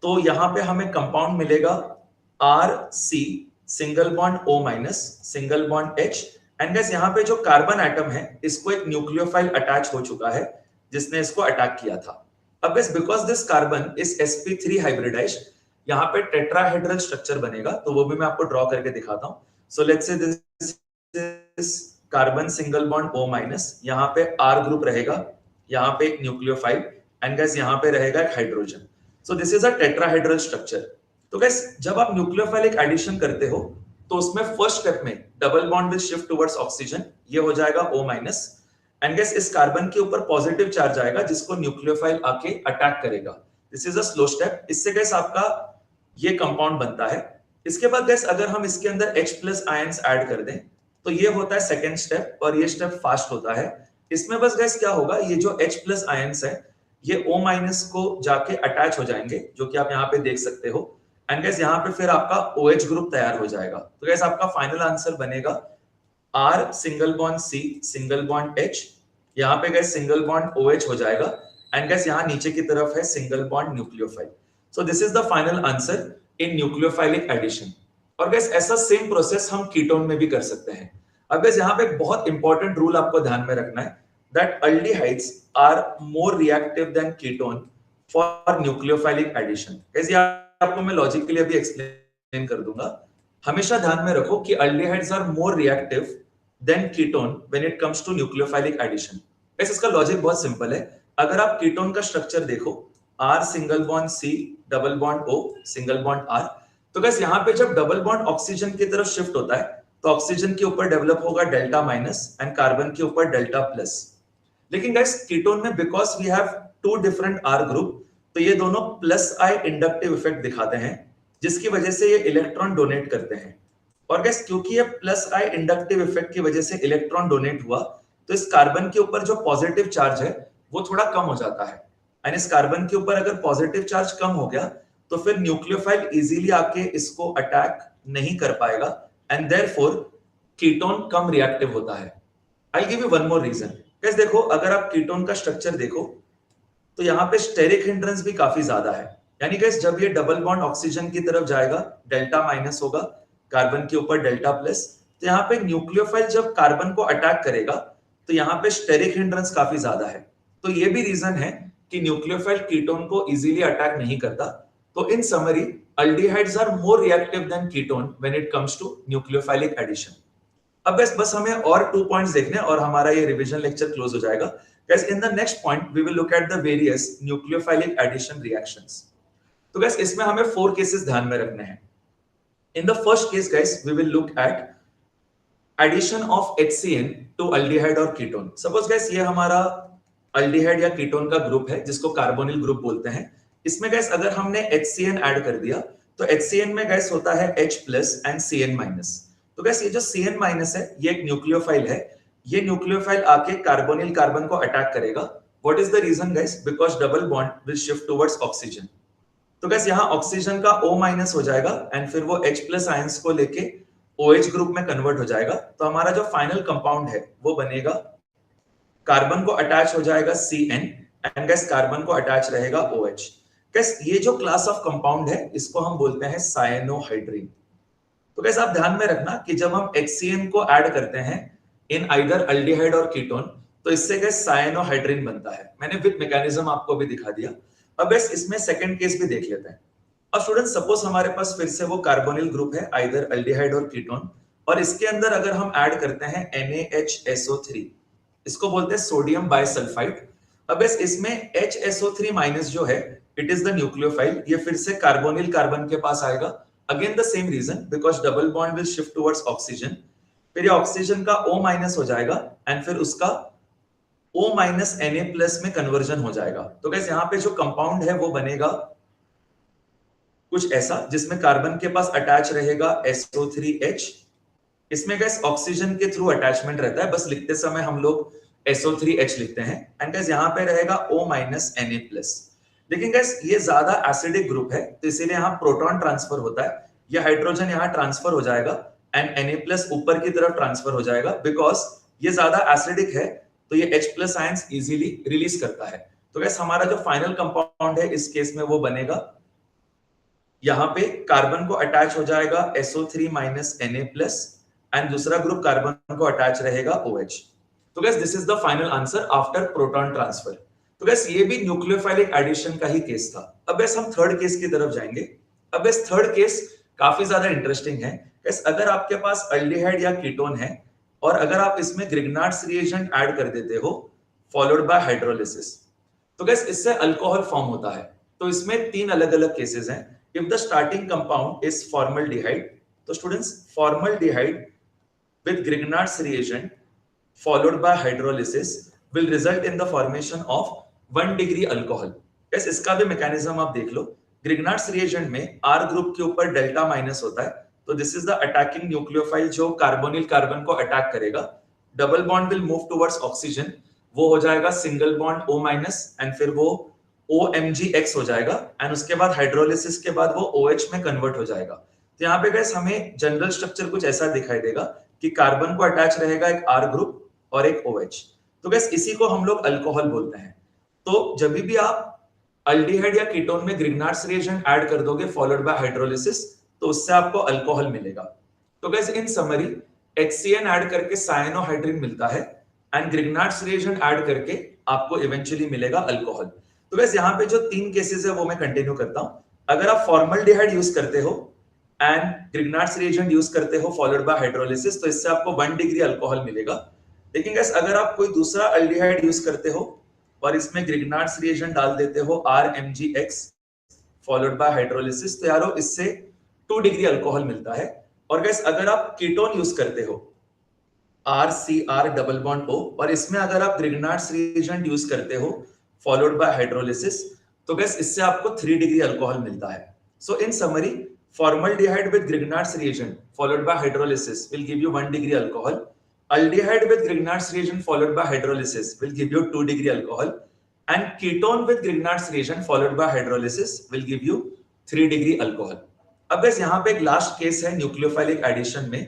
तो यहां पे हमें कंपाउंड मिलेगा RC single bond O minus single bond H। And guys यहाँ पे जो कार्बन एटम है इसको एक न्यूक्लियोफाइल अटैच हो चुका है जिसने इसको अटैक किया था। अब guys because this carbon is sp3 hybridised, यहाँ पे टेट्राहेड्रल स्ट्रक्चर बनेगा, तो वो भी मैं आपको ड्रॉ करके दिखाता हूँ। So let's say this is carbon single bond O minus, यहाँ पे R ग्रुप रहेगा, यहाँ पे एक न्यूक्लियोफाइल एंड गैस यहाँ पे रहेगा एक hydrogen. So this is a tetrahedral structure. तो गैस जब आप न्यूक्लियोफाइलिक एडिशन करते हो तो उसमें फर्स्ट स्टेप में double bond will shift towards oxygen, ये हो जाएगा O माइनस एंड गैस इस कार्बन के ऊपर पॉजिटिव चार्ज आएगा जिसको न्यूक्लियोफाइल आके अटैक करेगा। This is a slow step. इससे गैस आपका ये कंपाउंड बनता है। इसके बाद गैस अगर हम इसके अंदर H+ आयंस ऐड कर दें तो ये होता है सेकेंड स्टेप और ये स्टेप फास्ट होता है। इसमें बस गैस क्या होगा, ये जो H+ आयंस है ये O माइनस को जाके अटैच हो जाएंगे जो कि आप यहाँ पे देख सकते हो एंड गैस यहाँ पे फिर आपका OH ग्रुप तैयार हो जाएगा। तो गैस आपका फाइनल आंसर बनेगा R single bond C single bond H, यहाँ पे गैस सिंगल बॉन्ड OH हो जाएगा एंड गैस यहाँ नीचे की तरफ है single bond nucleophile. So this is the final answer in nucleophilic addition. और गैस ऐसा सेम प्रोसेस हम कीटोन में भी कर सकते हैं। अब गैस यहाँ पे एक बहुत इंपॉर्टेंट रूल आपको ध्यान में रखना है that aldehydes are more reactive than ketone for nucleophilic addition. Guys आपको मैं लॉजिकली अभी एक्सप्लेन कर दूंगा। हमेशा ध्यान में रखो कि aldehydes are more reactive than ketone when it comes to nucleophilic addition. Guys इसका लॉजिक बहुत सिंपल है। अगर आप कीटोन का स्ट्रक्चर देखो R single bond C double bond O single bond R, तो गैस यहाँ पे जब डबल बॉन्ड ऑक्सीजन की तरफ शिफ्ट होता है तो ऑक्सीजन के ऊपर डेवलप होगा डेल्टा माइनस एंड कार्बन के ऊपर डेल्टा प्लस। लेकिन गैस कीटोन में because we have two different R group तो ये दोनों प्लस आई इंडक्टिव इफेक्ट दिखाते हैं जिसकी वजह से ये इलेक्ट्रॉन डोनेट करते हैं। और गैस क्योंकि ये प्लस आई इंडक्टिव इफेक्ट की वजह से इलेक्ट्रॉन डोनेट हुआ तो इस कार्बन के ऊपर जो पॉजिटिव चार्ज है वो थोड़ा कम हो जाता है एंड इस कार्बन के ऊपर अगर पॉजिटिव चार्ज कम हो गया तो फिर न्यूक्लियोफाइल इजीली आके इसको अटैक नहीं कर पाएगा एंड देयरफॉर कीटोन कम रिएक्टिव होता है। I give you one more reason. Guys देखो अगर आप कीटोन का स्ट्रक्चर देखो तो यहाँ पे स्टेरिक हिंड्रेंस भी काफी ज्यादा है, यानी गैस जब ये डबल बॉन्ड ऑक्सीजन की तरफ जाएगा डेल्टा माइनस होगा कार्बन के ऊपर डेल्टा प्लस, तो यहाँ पे न्यूक्लियोफाइल जब कार्बन को अटैक करेगा तो यहाँ पे स्टेरिक हिंड्रेंस काफी ज्यादा है। तो ये भी रीजन है कि न्यूक्लियोफाइल कीटोन को इजीली अटैक नहीं करता। तो in summary aldehydes are more reactive than ketone when it comes to nucleophilic addition. अब बस हमें और 2 पॉइंट्स देखने और हमारा ये रिवीजन लेक्चर क्लोज हो जाएगा। Guys, in the next point, we will look at the various nucleophilic addition reactions. तो गैस इसमें हमें 4 केसेस ध्यान में रखने हैं। In the first case guys we will look at addition of HCN to aldehyde और कीटोन। सपोज गैस ये हमारा अल्डिहाइड या कीटोन का ग्रुप है जिसको कार्बोनिल ग्रुप बोलते हैं। इसमें गैस अगर हमने HCN ऐड कर दिया तो HCN में गैस होता है H plus and CN minus. तो गैस ये जो CN माइनस है ये एक न्यूक्लियोफाइल है। ये न्यूक्लियोफाइल आके कार्बोनिल कार्बन को अटैक करेगा। What is the reason gas? Because double bond will shift towards oxygen. तो गैस यहाँ ऑक्सीजन का O माइनस हो जाएगा एंड फिर वो H प्लस आयंस को लेके OH ग्रुप में कन्वर्ट हो जाएगा। तो हमारा जो फाइनल कंपाउंड है वो बनेगा, कार्बन को अटैच हो जाएगा CN एंड गैस कार्बन को अटैच रहेगा OH। गैस ये जो क्लास ऑफ कंपाउंड है इसको हम बोलते हैं साइनोहाइड्रीन। तो गैस आप ध्यान में रखना कि जब हम HCN को ऐड करते हैं इन आइदर अल्डिहाइड और कीटोन तो इससे गैस साइनोहाइड्रीन बनता है। मैंने विद मैकेनिज्म आपको भी दिखा दिया। अब गैस इसमें सेकंड केस भी देख लेते हैं। अब स्टूडेंट सपोज हमारे पास फिर से वो कार्बोनिल ग्रुप है आइदर अल्डिहाइड और कीटोन, और इसके अंदर अगर हम ऐड करते हैं NaHSO3, इसको बोलते हैं सोडियम बाइसल्फाइड। अब गैस इसमें HSO3 माइनस जो है इट इज द न्यूक्लियोफाइल। ये फिर से कार्बोनिल कार्बन के पास आएगा, again the same reason because double bond will shift towards oxygen. फिर ये ऑक्सीजन का O माइनस हो जाएगा एंड फिर उसका O माइनस Na प्लस में कन्वर्जन हो जाएगा। तो गैस यहाँ पे जो कंपाउंड है वो बनेगा कुछ ऐसा जिसमें कार्बन के पास अटैच रहेगा SO3H। इसमें गैस ऑक्सीजन के थ्रू अटैचमेंट रहता है, बस लिखते समय हम लोग SO3H लिखते हैं एंड गैस यहाँ पे रहेगा O माइनस Na प्लस। लेकिन गैस ये ज्यादा एसिडिक ग्रुप है तो इसीलिए यहाँ प्रोटॉन ट्रांसफर होता है। ये हाइड्रोजन यहाँ ट्रांसफर हो जाएगा एंड Na प्लस ऊपर की तरफ ट्रांसफर हो जाएगा। बिकॉज ये ज्यादा एसिडिक है तो ये H plus ions easily release करता है। तो गैस हमारा जो फाइनल कंपाउंड है इस केस में वो बनेगा, यहाँ पे कार्बन को अटैच हो जाएगा SO3 minus Na plus and दूसरा ग्रुप कार्बन को अटैच रहेगा OH। तो guys this is the final answer after proton transfer. तो गैस ये भी न्यूक्लियोफाइलिक एडिशन का ही केस था। अब गैस हम थर्ड केस की तरफ जाएंगे। अब गैस थर्ड केस काफी ज्यादा इंटरेस्टिंग है। गैस अगर आपके पास अल्डिहाइड या कीटोन है और अगर आप इसमें ग्रिग्नार्ड्स रिएजेंट ऐड कर देते हो फॉलोड बाय हाइड्रोलिसिस, तो गैस इससे अल्कोहल फॉर्म होता है। तो इसमें 3 अलग अलग केसेस हैं। If the starting compound is formaldehyde, तो students formaldehyde with Grignard's reagent followed by hydrolysis will result in the formation of 1 degree alcohol। बस इसका भी मैकेनिज्म आप देख लो। Grignard's reagent में R ग्रुप के ऊपर डेल्टा माइनस होता है, तो this is the attacking nucleophile जो कार्बोनिल कार्बन को अटैक करेगा। Double bond will move towards oxygen, वो हो जाएगा single bond O minus and फिर वो OMgX हो जाएगा एंड उसके बाद हाइड्रोलिसिस के बाद वो OH में कन्वर्ट हो जाएगा। तो यहाँ पे गैस हमें जनरल स्ट्रक्चर कुछ ऐसा दिखाई देगा कि कार्बन को अटैच रहेगा एक R ग्रुप और एक OH। तो गैस इसी को हम लोग अल्कोहल बोलते हैं। तो जब भी आप अल्डिहाइड या कीटोन में ग्रिग्नार्ड्स रिएजेंट ऐड कर दोगे फॉलोड बाय हाइड्रोलिसिस तो उससे आपको अल्कोहल मिलेगा। तो gas in summary HCN add करके साइनोहाइड्रीन मिलता है एंड ग्रिग्नार्ड्स रिएजेंट ऐड करके आपको इवेंचुअली मिलेगा अल्कोहल। तो गैस यहाँ पे जो 3 केसेस है वो मैं कंटिन्यू करता हूं। अगर आप फॉर्मल्डिहाइड यूज करते हो एंड ग्रिग्नार्ड्स रिएजेंट यूज करते हो फॉलोड बाय हाइड्रोलिसिस तो इससे आपको 1 डिग्री अल्कोहल मिलेगा। लेकिन गैस अगर आप कोई दूसरा अल्डिहाइड यूज करते हो और इसमें ग्रिग्नार्ड्स रिएजेंट डाल देते हो RMgX फॉलोड बाय हाइड्रोलिसिस तो यारो इससे 2 डिग्री अल्कोहल मिलता है। और गैस अगर आप कीटोन यूज करते हो RCR डबल बॉन्ड O और इसमें अगर आप ग्रिग्नार्ड्स रिएजेंट यूज करते हो फॉलोड बाय हाइड्रोलिसिस तो गैस इससे आपको 3 डिग्री अल्कोहल मिलता है। So in summary formaldehyde with Grignard's reagent followed by hydrolysis will give you 1 degree alcohol. Aldehyde with Grignard's reagent followed by hydrolysis will give you 2 degree alcohol. And ketone with Grignard's reagent followed by hydrolysis will give you 3 degree alcohol. अब बस यहाँ पे एक last case है न्यूक्लियोफाइलिक addition में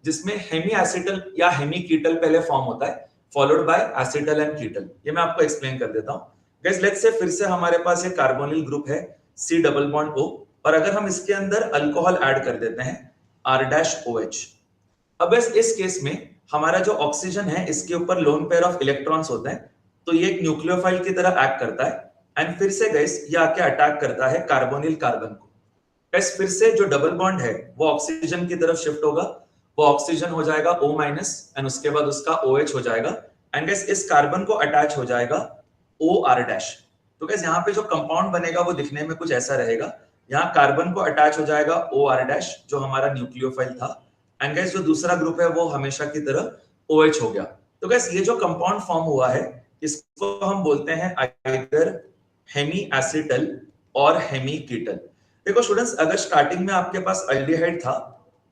जिसमें Hemy acetal या Hemy कीटल पहले फॉर्म होता है फॉलोड बाय एसिटल एंड कीटल। ये मैं आपको एक्सप्लेन कर देता हूँ। गाइस लेट्स से फिर से हमारे पास एक कार्बोनिल ग्रुप है C डबल बॉन्ड O और अगर हम इसके अंदर अल्कोहल ऐड कर देते हैं R-OH। अब इस केस में हमारा जो ऑक्सीजन है इसके ऊपर लोन पेयर ऑफ इलेक्ट्रॉन्स होते हैं तो ये एक न्यूक्लियोफाइल की तरह एक्ट करता है एंड फिर से गैस ये आके अटैक करता है कार्बोनिल कार्बन को। गैस फिर से जो डबल बॉन्ड है वो ऑक्सीजन की तरफ शिफ्ट होगा, वो ऑक्सीजन हो जाएगा O माइनस एंड उसके बाद उसका OH हो जाएगा एंड गैस इस कार्बन को अटैच हो जाएगा OR-। तो गैस यहाँ पे जो कंपाउंड बनेगा वो दिखने में कुछ ऐसा रहेगा यहाँ कार्बन को अटैच हो जाएगा OR- जो हमारा न्यूक्लियोफाइल था, एंड गैस जो दूसरा ग्रुप है वो हमेशा की तरह OH हो गया। तो गैस ये जो कंपाउंड फॉर्म हुआ है इसको हम बोलते हैं आइदर हेमी एसिटल और हेमी कीटल। देखो स्टूडेंट्स, अगर स्टार्टिंग में आपके पास अल्डिहाइड था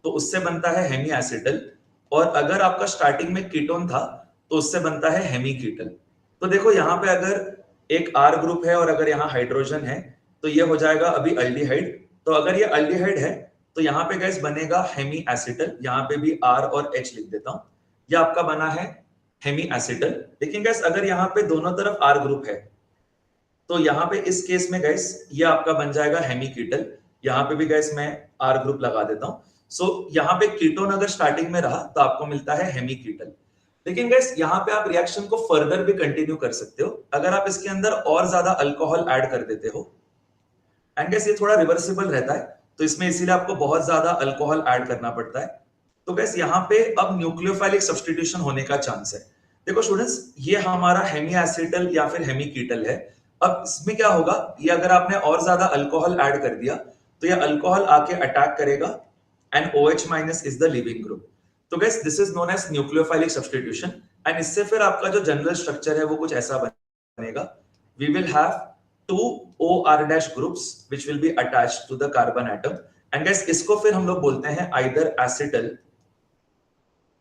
तो उससे बनता है हेमी एसिटल, और अगर आपका स्टार्टिंग में कीटोन था तो उससे बनता है हेमी कीटल। तो देखो यहाँ पे अगर एक R ग्रुप है और अगर यहाँ हाइड्रोजन है तो ये हो जाएगा अभी अल्डिहाइड। तो अगर ये अल्डिहाइड है तो यहाँ पे गैस बनेगा हेमी एसिटल, यहाँ पे भी R और H लिख देता हूं, ये आपका बना है हेमी एसिटल। लेकिन गैस अगर यहाँ पे दोनों तरफ R ग्रुप है तो यहाँ पे इस केस में गैस ये आपका बन जाएगा हेमी कीटल। यहाँ पे भी गैस मैं R ग्रुप लगा देता हूं। सो यहाँ पे कीटोन अगर स्टार्टिंग में रहा तो आपको मिलता है हेमी कीटल। लेकिन गैस यहाँ पे आप रिएक्शन को फर्दर भी कंटिन्यू कर सकते हो अगर आप इसके अंदर और ज्यादा अल्कोहल ऐड कर देते हो, एंड गैस ये थोड़ा रिवर्सिबल रहता है तो इसमें इसीलिए आपको बहुत ज्यादा अल्कोहल ऐड करना पड़ता है। तो गैस यहाँ पे अब न्यूक्लियोफाइलिक सब्स्टिट्यूशन होने का चांस है। देखो स्टूडेंट्स, ये हमारा हेमी एसिटल या फिर हेमी कीटल है। अब इसमें क्या होगा, ये अगर आपने और ज्यादा अल्कोहल ऐड कर दिया तो ये अल्कोहल आके अटैक करेगा and OH minus is the leaving group. तो guys this is known as nucleophilic substitution, and इससे फिर आपका जो जनरल स्ट्रक्चर है वो कुछ ऐसा बनेगा। We will have two OR- groups which will be attached to the carbon atom, and guys इसको फिर हम लोग बोलते हैं either acetal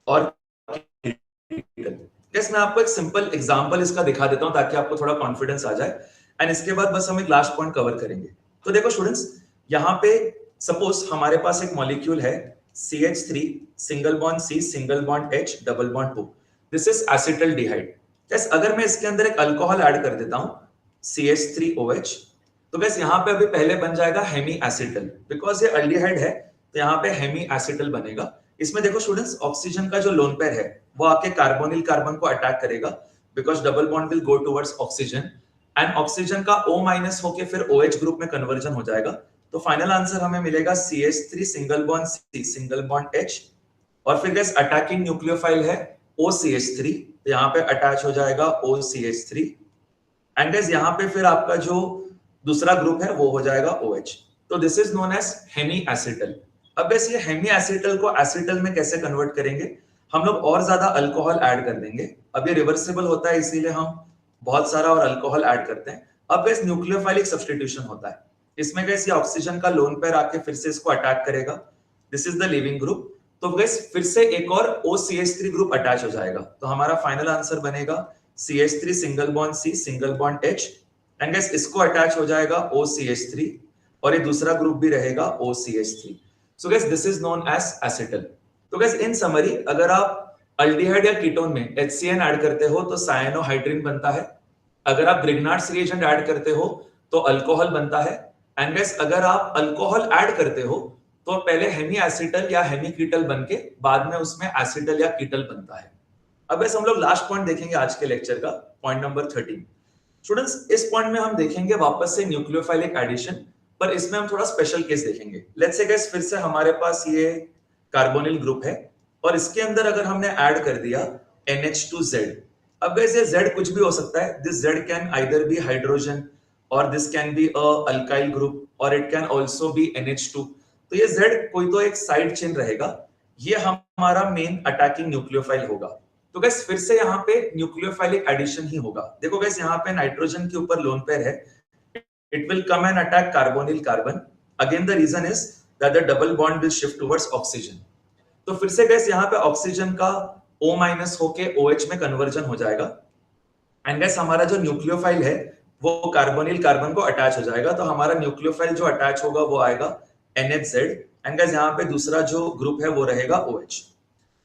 और कीटल। guys मैं आपको एक सिंपल एग्जांपल इसका दिखा देता हूं ताकि आपको थोड़ा कॉन्फिडेंस आ जाए, एंड इसके बाद बस हम एक लास्ट पॉइंट कवर करेंगे। तो देखो स्टूडेंट्स, यहाँ पे सपोज हमारे पास एक मॉलिक्यूल है CH3 single bond C single bond H double bond O, this is acetaldehyde. guys अगर मैं इसके अंदर एक अल्कोहल ऐड कर देता हूं CH3OH, तो गैस यहाँ पे अभी पहले बन जाएगा हेमी एसिटल, बिकॉज ये अल्डिहाइड है तो यहाँ पे हेमी एसिटल बनेगा। इसमें देखो स्टूडेंट्स, ऑक्सीजन का जो लोन पेयर है वो आके कार्बोनिल कार्बन को अटैक करेगा, because double bond will go towards oxygen, and oxygen का O माइनस होके फिर OH ग्रुप में कन्वर्जन हो जाएगा। तो फाइनल आंसर हमें मिलेगा CH3 single bond C single bond H, और फिर गैस अटैकिंग न्यूक्लियोफाइल है OCH3, तो यहाँ पे अटैच हो जाएगा OCH3, एंड गाइस यहाँ पे फिर आपका जो दूसरा ग्रुप है वो हो जाएगा OH। तो this is known as hemiacetal. अब गाइस ये हेमी एसिटल को एसिटल में कैसे कन्वर्ट करेंगे, हम लोग और ज्यादा अल्कोहल ऐड कर देंगे। अब ये रिवर्सिबल होता है इसीलिए हम बहुत सारा और अल्कोहल ऐड करते हैं। अब गाइस न्यूक्लियोफाइलिक सब्स्टिट्यूशन होता है, इसमें गाइस ये ऑक्सीजन का लोन पेयर आके फिर से इसको अटैक करेगा, this is the leaving group. तो गाइस फिर से एक और OCH3 ग्रुप अटैच हो जाएगा, तो हमारा फाइनल आंसर बनेगा CH3 single bond C single bond H, and guys इसको अटैच हो जाएगा OCH3, और ये दूसरा ग्रुप भी रहेगा OCH3। So guys this is known as acetal. तो गाइस इन समरी, अगर आप अल्डिहाइड या कीटोन में HCN ऐड करते हो तो साइनोहाइड्रिन बनता है, अगर आप ग्रिग्नार्ड्स रिएजेंट ऐड करते हो तो अल्कोहल बनता है, एंड गाइस अगर आप अल्कोहल ऐड करते हो तो पहले हेमी एसिटल या हेमी कीटल बनके बाद में उसमें एसिटल या कीटल बनता है। अब ऐसे हम लोग लास्ट पॉइंट देखेंगे आज के लेक्चर का, पॉइंट नंबर 13। स्टूडेंट्स, इस पॉइंट में हम देखेंगे वापस से न्यूक्लियोफाइलिक एडिशन, पर इसमें हम थोड़ा स्पेशल केस देखेंगे। लेट्स से गाइस फिर से हमारे पास ये कार्बोनिल ग्रुप है और इसके अंदर अगर हमने ऐड कर दिया NH2Z। अब गाइस ये Z कुछ भी हो सकता है, this Z can either be hydrogen और this can be a alkyl group और it can also be NH2। तो ये Z कोई तो एक साइड चेन रहेगा, ये हमारा मेन अटैकिंग न्यूक्लियोफाइल होगा। तो गैस फिर से यहाँ पे न्यूक्लियोफाइलिक एडिशन ही होगा। देखो गैस यहाँ पे नाइट्रोजन के ऊपर लोन पेयर है, it will come and attack carbonyl carbon, again the reason is that the double bond will shift towards oxygen. तो फिर से गैस यहाँ पे ऑक्सीजन का O माइनस होके OH में कन्वर्जन हो जाएगा, एंड गैस हमारा जो न्यूक्लियोफाइल है वो कार्बोनिल कार्बन को अटैच हो जाएगा, तो हमारा न्यूक्लियोफाइल जो अटैच होगा वो आएगा NHZ, एंड गैस यहाँ पे दूसरा जो ग्रुप है वो रहेगा OH।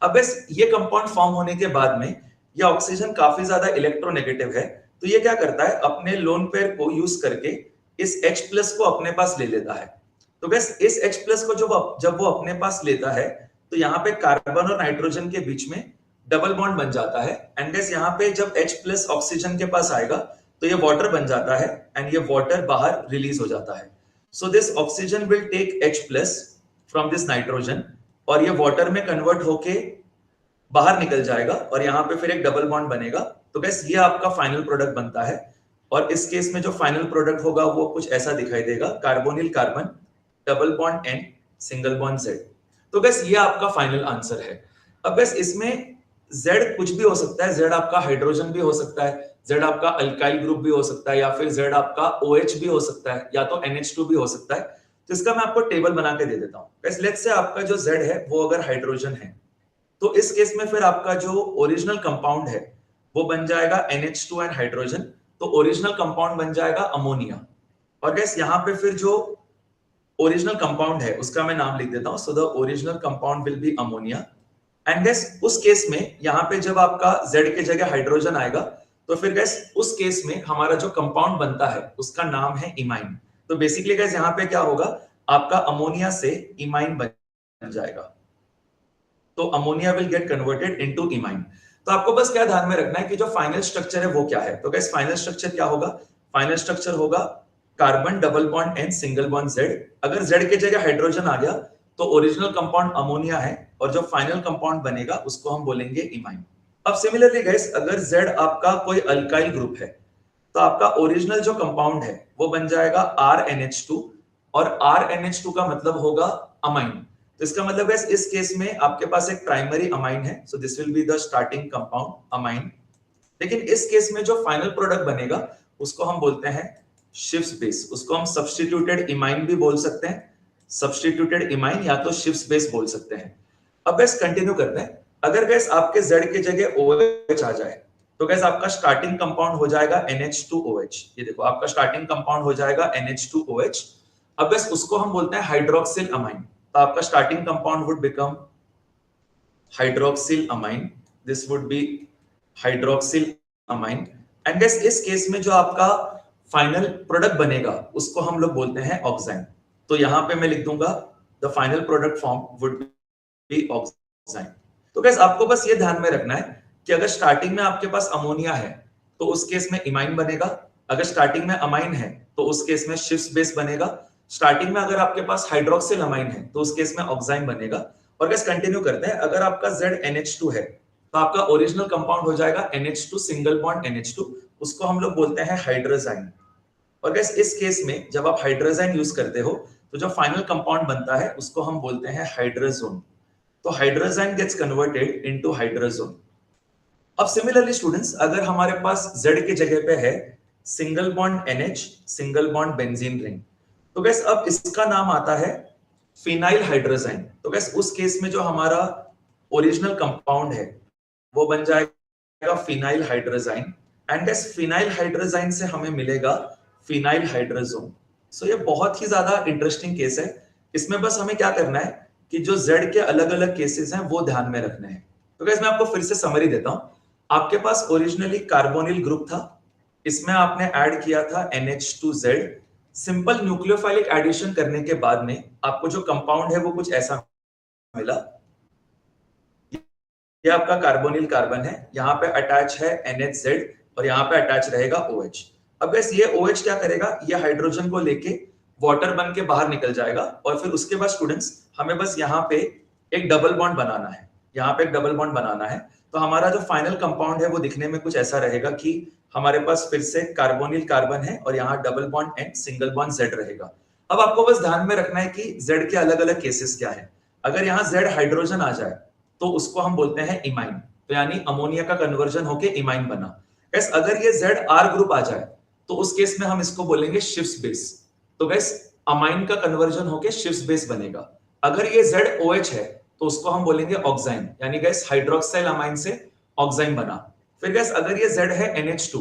अब बस ये कंपाउंड फॉर्म होने के बाद में ये ऑक्सीजन काफी ज्यादा इलेक्ट्रोनेगेटिव है, तो ये क्या करता है, अपने लोन पेयर को यूज करके इस H प्लस को अपने पास ले लेता है। तो बस इस H प्लस को जब वो अपने पास लेता है तो यहाँ पे कार्बन और नाइट्रोजन के बीच में डबल बॉन्ड बन जाता है, एंड गैस यहाँ पे जब H प्लस ऑक्सीजन के पास आएगा तो ये वाटर बन जाता है, एंड ये वाटर बाहर रिलीज हो जाता है। So this oxygen will take H plus from this nitrogen, और ये वाटर में कन्वर्ट होके बाहर निकल जाएगा और यहाँ पे फिर एक डबल बॉन्ड बनेगा। तो गैस ये आपका फाइनल प्रोडक्ट बनता है और इस केस में जो फाइनल प्रोडक्ट होगा वो कुछ ऐसा दिखाई देगा, carbonyl carbon double bond N single bond Z। तो गैस ये आपका फाइनल आंसर है। अब गैस इसमें Z कुछ भी हो सकता है, Z आपका हाइड्रोजन भी हो सकता है, Z आपका अल्काइल ग्रुप भी हो सकता है, या फिर Z आपका OH भी हो सकता है, या तो NH2 भी हो सकता है। तो इसका मैं आपको टेबल बना के दे देता हूं। गैस लेट्स से आपका जो Z है वो अगर हाइड्रोजन है, तो इस केस में फिर आपका जो ओरिजिनल कंपाउंड है वो बन जाएगा NH2 एंड हाइड्रोजन, तो ओरिजिनल कंपाउंड बन जाएगा अमोनिया। और गैस यहाँ पे फिर जो ओरिजिनल कंपाउंड है उसका मैं नाम लिख देता हूं, so the original compound will be ammonia. And gas उस केस में यहाँ पे जब आपका Z की जगह हाइड्रोजन आएगा, तो फिर गैस उस केस में हमारा जो कंपाउंड बनता है उसका नाम है इमाइन। तो बेसिकली गैस यहाँ पे क्या होगा, आपका अमोनिया से इमाइन बन जाएगा, तो ammonia will get converted into imine. तो आपको बस क्या ध्यान में रखना है कि जो फाइनल स्ट्रक्चर है वो क्या है। तो गैस फाइनल स्ट्रक्चर क्या होगा, फाइनल स्ट्रक्चर होगा carbon double bond N single bond Z। अगर Z की जगह हाइड्रोजन आ गया तो ओरिजिनल कंपाउंड अमोनिया है, और जो फाइनल कंपाउंड बनेगा उसको हम बोलेंगे इमाइन। अब सिमिलरली गैस अगर Z आपका कोई अल्काइल ग्रुप है, तो आपका ओरिजिनल जो कंपाउंड है वो बन जाएगा RNH2, और RNH2 का मतलब होगा अमाइन। तो इसका मतलब है इस केस में आपके पास एक प्राइमरी अमाइन है, so this will be the starting compound amine. लेकिन इस केस में जो फाइनल प्रोडक्ट बनेगा उसको हम बोलते हैं शिफ्स बेस, उसको हम सब्स्टिट्यूटेड इमाइन भी बोल सकते हैं, सब्स्टिट्यूटेड इमाइन या तो शिफ्स बेस बोल सकते हैं। अब गैस कंटिन्यू करते हैं। अगर गैस आपके Z की जगह OH आ जाए, तो गैस आपका स्टार्टिंग कंपाउंड हो जाएगा NH2OH। ये देखो आपका स्टार्टिंग कंपाउंड हो जाएगा NH2OH। अब गैस उसको हम बोलते हैं हाइड्रोक्सिल अमाइन, तो आपका starting compound would become hydroxyl amine, this would be hydroxyl amine. And gas इस केस में जो आपका फाइनल प्रोडक्ट बनेगा उसको हम लोग बोलते हैं ऑक्साइन। तो यहां पे मैं लिख दूंगा the final product form would be oxime. तो गैस आपको बस ये ध्यान में रखना है कि अगर स्टार्टिंग में आपके पास अमोनिया है तो उस केस में इमाइन बनेगा, अगर स्टार्टिंग में अमाइन है तो उस केस में शिफ्स बेस बनेगा, स्टार्टिंग में अगर आपके पास हाइड्रोक्सिल अमाइन है तो उस केस में ऑक्साइन बनेगा। और गैस कंटिन्यू करते हैं, अगर आपका ZNH2 है तो आपका ओरिजिनल कंपाउंड हो जाएगा NH2 सिंगल बॉन्ड NH2, उसको हम लोग बोलते हैं हाइड्रोजाइन। और गैस इस केस में जब आप हाइड्रोजाइन यूज करते हो तो जो फाइनल कंपाउंड बनता है उसको हम बोलते हैं हाइड्रोजोन। तो हाइड्रोजाइन गेट्स कन्वर्टेड इनटू हाइड्रोजोन। अब सिमिलरली स्टूडेंट्स अगर हमारे पास Z की जगह पे है single bond NH single bond benzene ring, तो गैस अब इसका नाम आता है फिनाइल हाइड्रोजाइन। तो गैस उस केस में जो हमारा ओरिजिनल कंपाउंड है वो बन जाएगा फिनाइल हाइड्रोजाइन। एंड गैस फिनाइल हाइड्रोजाइन से हमें मिलेगा फिनाइल हाइड्रोजोन। सो ये बहुत ही ज्यादा इंटरेस्टिंग केस है। इसमें बस हमें क्या करना है कि जो Z के अलग अलग केसेस हैं वो ध्यान में रखने हैं। तो गैस मैं आपको फिर से समरी देता हूं। आपके पास ओरिजिनली कार्बोनिल ग्रुप था, इसमें आपने ऐड किया था NH2Z। सिंपल न्यूक्लियोफाइलिक एडिशन करने के बाद में आपको जो कंपाउंड है वो कुछ ऐसा मिला। ये आपका कार्बोनिल कार्बन है, यहाँ पे अटैच है NHZ और यहाँ पे अटैच रहेगा OH। अब गैस ये OH क्या करेगा, ये हाइड्रोजन को लेके वाटर बन के बाहर निकल जाएगा, और फिर उसके बाद स्टूडेंट्स हमें बस यहाँ पे एक डबल बॉन्ड बनाना है, यहाँ पे एक डबल बॉन्ड बनाना है। तो हमारा जो फाइनल कंपाउंड है वो दिखने में कुछ ऐसा रहेगा कि हमारे पास फिर से कार्बोनिल कार्बन है और यहाँ double bond N single bond Z रहेगा। अब आपको बस ध्यान में रखना है कि Z के अलग अलग केसेस क्या है। अगर यहाँ Z हाइड्रोजन आ जाए तो उसको हम बोलते हैं इमाइन, तो यानी अमोनिया का कन्वर्जन होके इमाइन बना। गैस अगर ये Z R ग्रुप आ जाए तो उस केस में हम इसको बोलेंगे शिफ्स बेस, तो गैस अमाइन का कन्वर्जन होके शिफ्स बेस बनेगा। अगर ये ZOH है तो उसको हम बोलेंगे ऑक्साइन, यानी गैस हाइड्रोक्साइल अमाइन से ऑक्साइन बना। फिर गैस अगर ये Z है NH2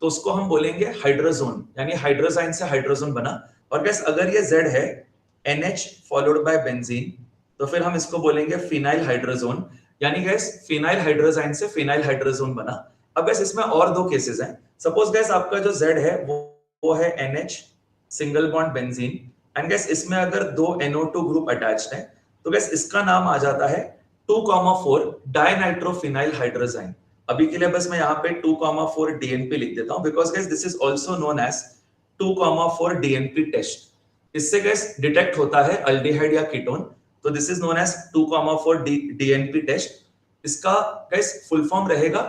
तो उसको हम बोलेंगे हाइड्रोजोन, यानी हाइड्रोजाइन से हाइड्रोजोन बना। और गैस अगर ये Z है NH फॉलोड बाय बेंजीन तो फिर हम इसको बोलेंगे फिनाइल हाइड्रोजोन, यानी गैस फिनाइल हाइड्रोजाइन से फिनाइल हाइड्रोजोन बना। अब गैस इसमें और दो केसेस हैं। सपोज गैस आपका जो Z है वो है NH single bond benzene, and gas इसमें अगर दो NO2 ग्रुप अटैच्ड है तो गैस इसका नाम आ जाता है 2,4 डाइनाइट्रोफिनाइल हाइड्रोजाइन। अभी के लिए बस मैं यहाँ पे 2,4 DNP लिख देता हूँ, because guys this is also known as 2,4 DNP test. इससे गैस डिटेक्ट होता है अल्डिहाइड या कीटोन, तो this is known as 2,4 DNP test. इसका गैस फुल फॉर्म रहेगा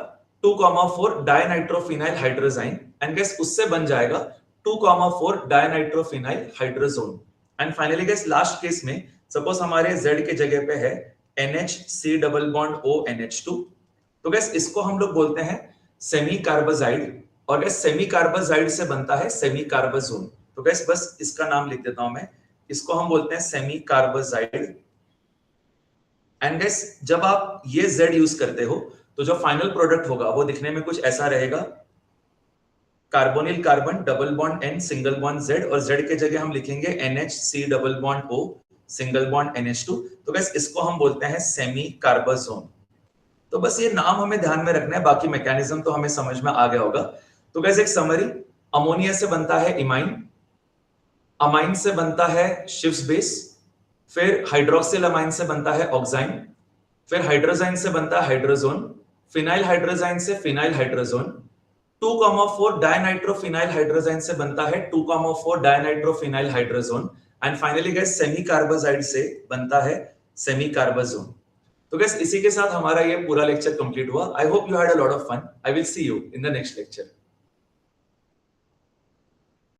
2,4 डायनाइट्रोफिनाइल हाइड्रोजाइन एंड गैस उससे बन जाएगा 2,4 dinitrophenyl hydrazone. And finally gas last case में सपोज हमारे Z के जगह पे है NHC डबल बॉन्ड ONH2, तो गैस इसको हम लोग बोलते हैं सेमी कार्बाजाइड, और गैस सेमी कार्बाजाइड से बनता है सेमी कार्बाजोन। तो गैस बस इसका नाम लिख देता हूं मैं, इसको हम बोलते हैं सेमी कार्बाजाइड। एंड गैस जब आप ये Z यूज करते हो तो जो फाइनल प्रोडक्ट होगा वो दिखने में कुछ ऐसा रहेगा, carbonyl carbon double bond N single bond Z, और Z के जगह हम लिखेंगे NHC double bond O single bond NH2। तो गैस इसको हम बोलते हैं सेमी कार्बाजोन। तो बस ये नाम हमें ध्यान में रखना है, बाकी मैकेनिज्म तो हमें समझ में आ गया होगा। तो गैस एक समरी, अमोनिया से बनता है इमाइन, अमाइन से बनता है शिफ्स बेस, फिर हाइड्रोक्सिल अमाइन से बनता है ऑक्साइन, फिर हाइड्रोजाइन से बनता है हाइड्रोजोन, फिनाइल हाइड्रोजाइन से फिनाइल हाइड्रोजोन, 2,4 डायनाइट्रोफिनाइल हाइड्रोजाइन से बनता है 2,4 dinitrophenyl hydrazone, and finally gas semi carbazide से बनता है सेमी कार्बाजोन। तो गैस इसी के साथ हमारा ये पूरा लेक्चर कंप्लीट हुआ। I hope you had a lot of fun. I will see you in the next lecture.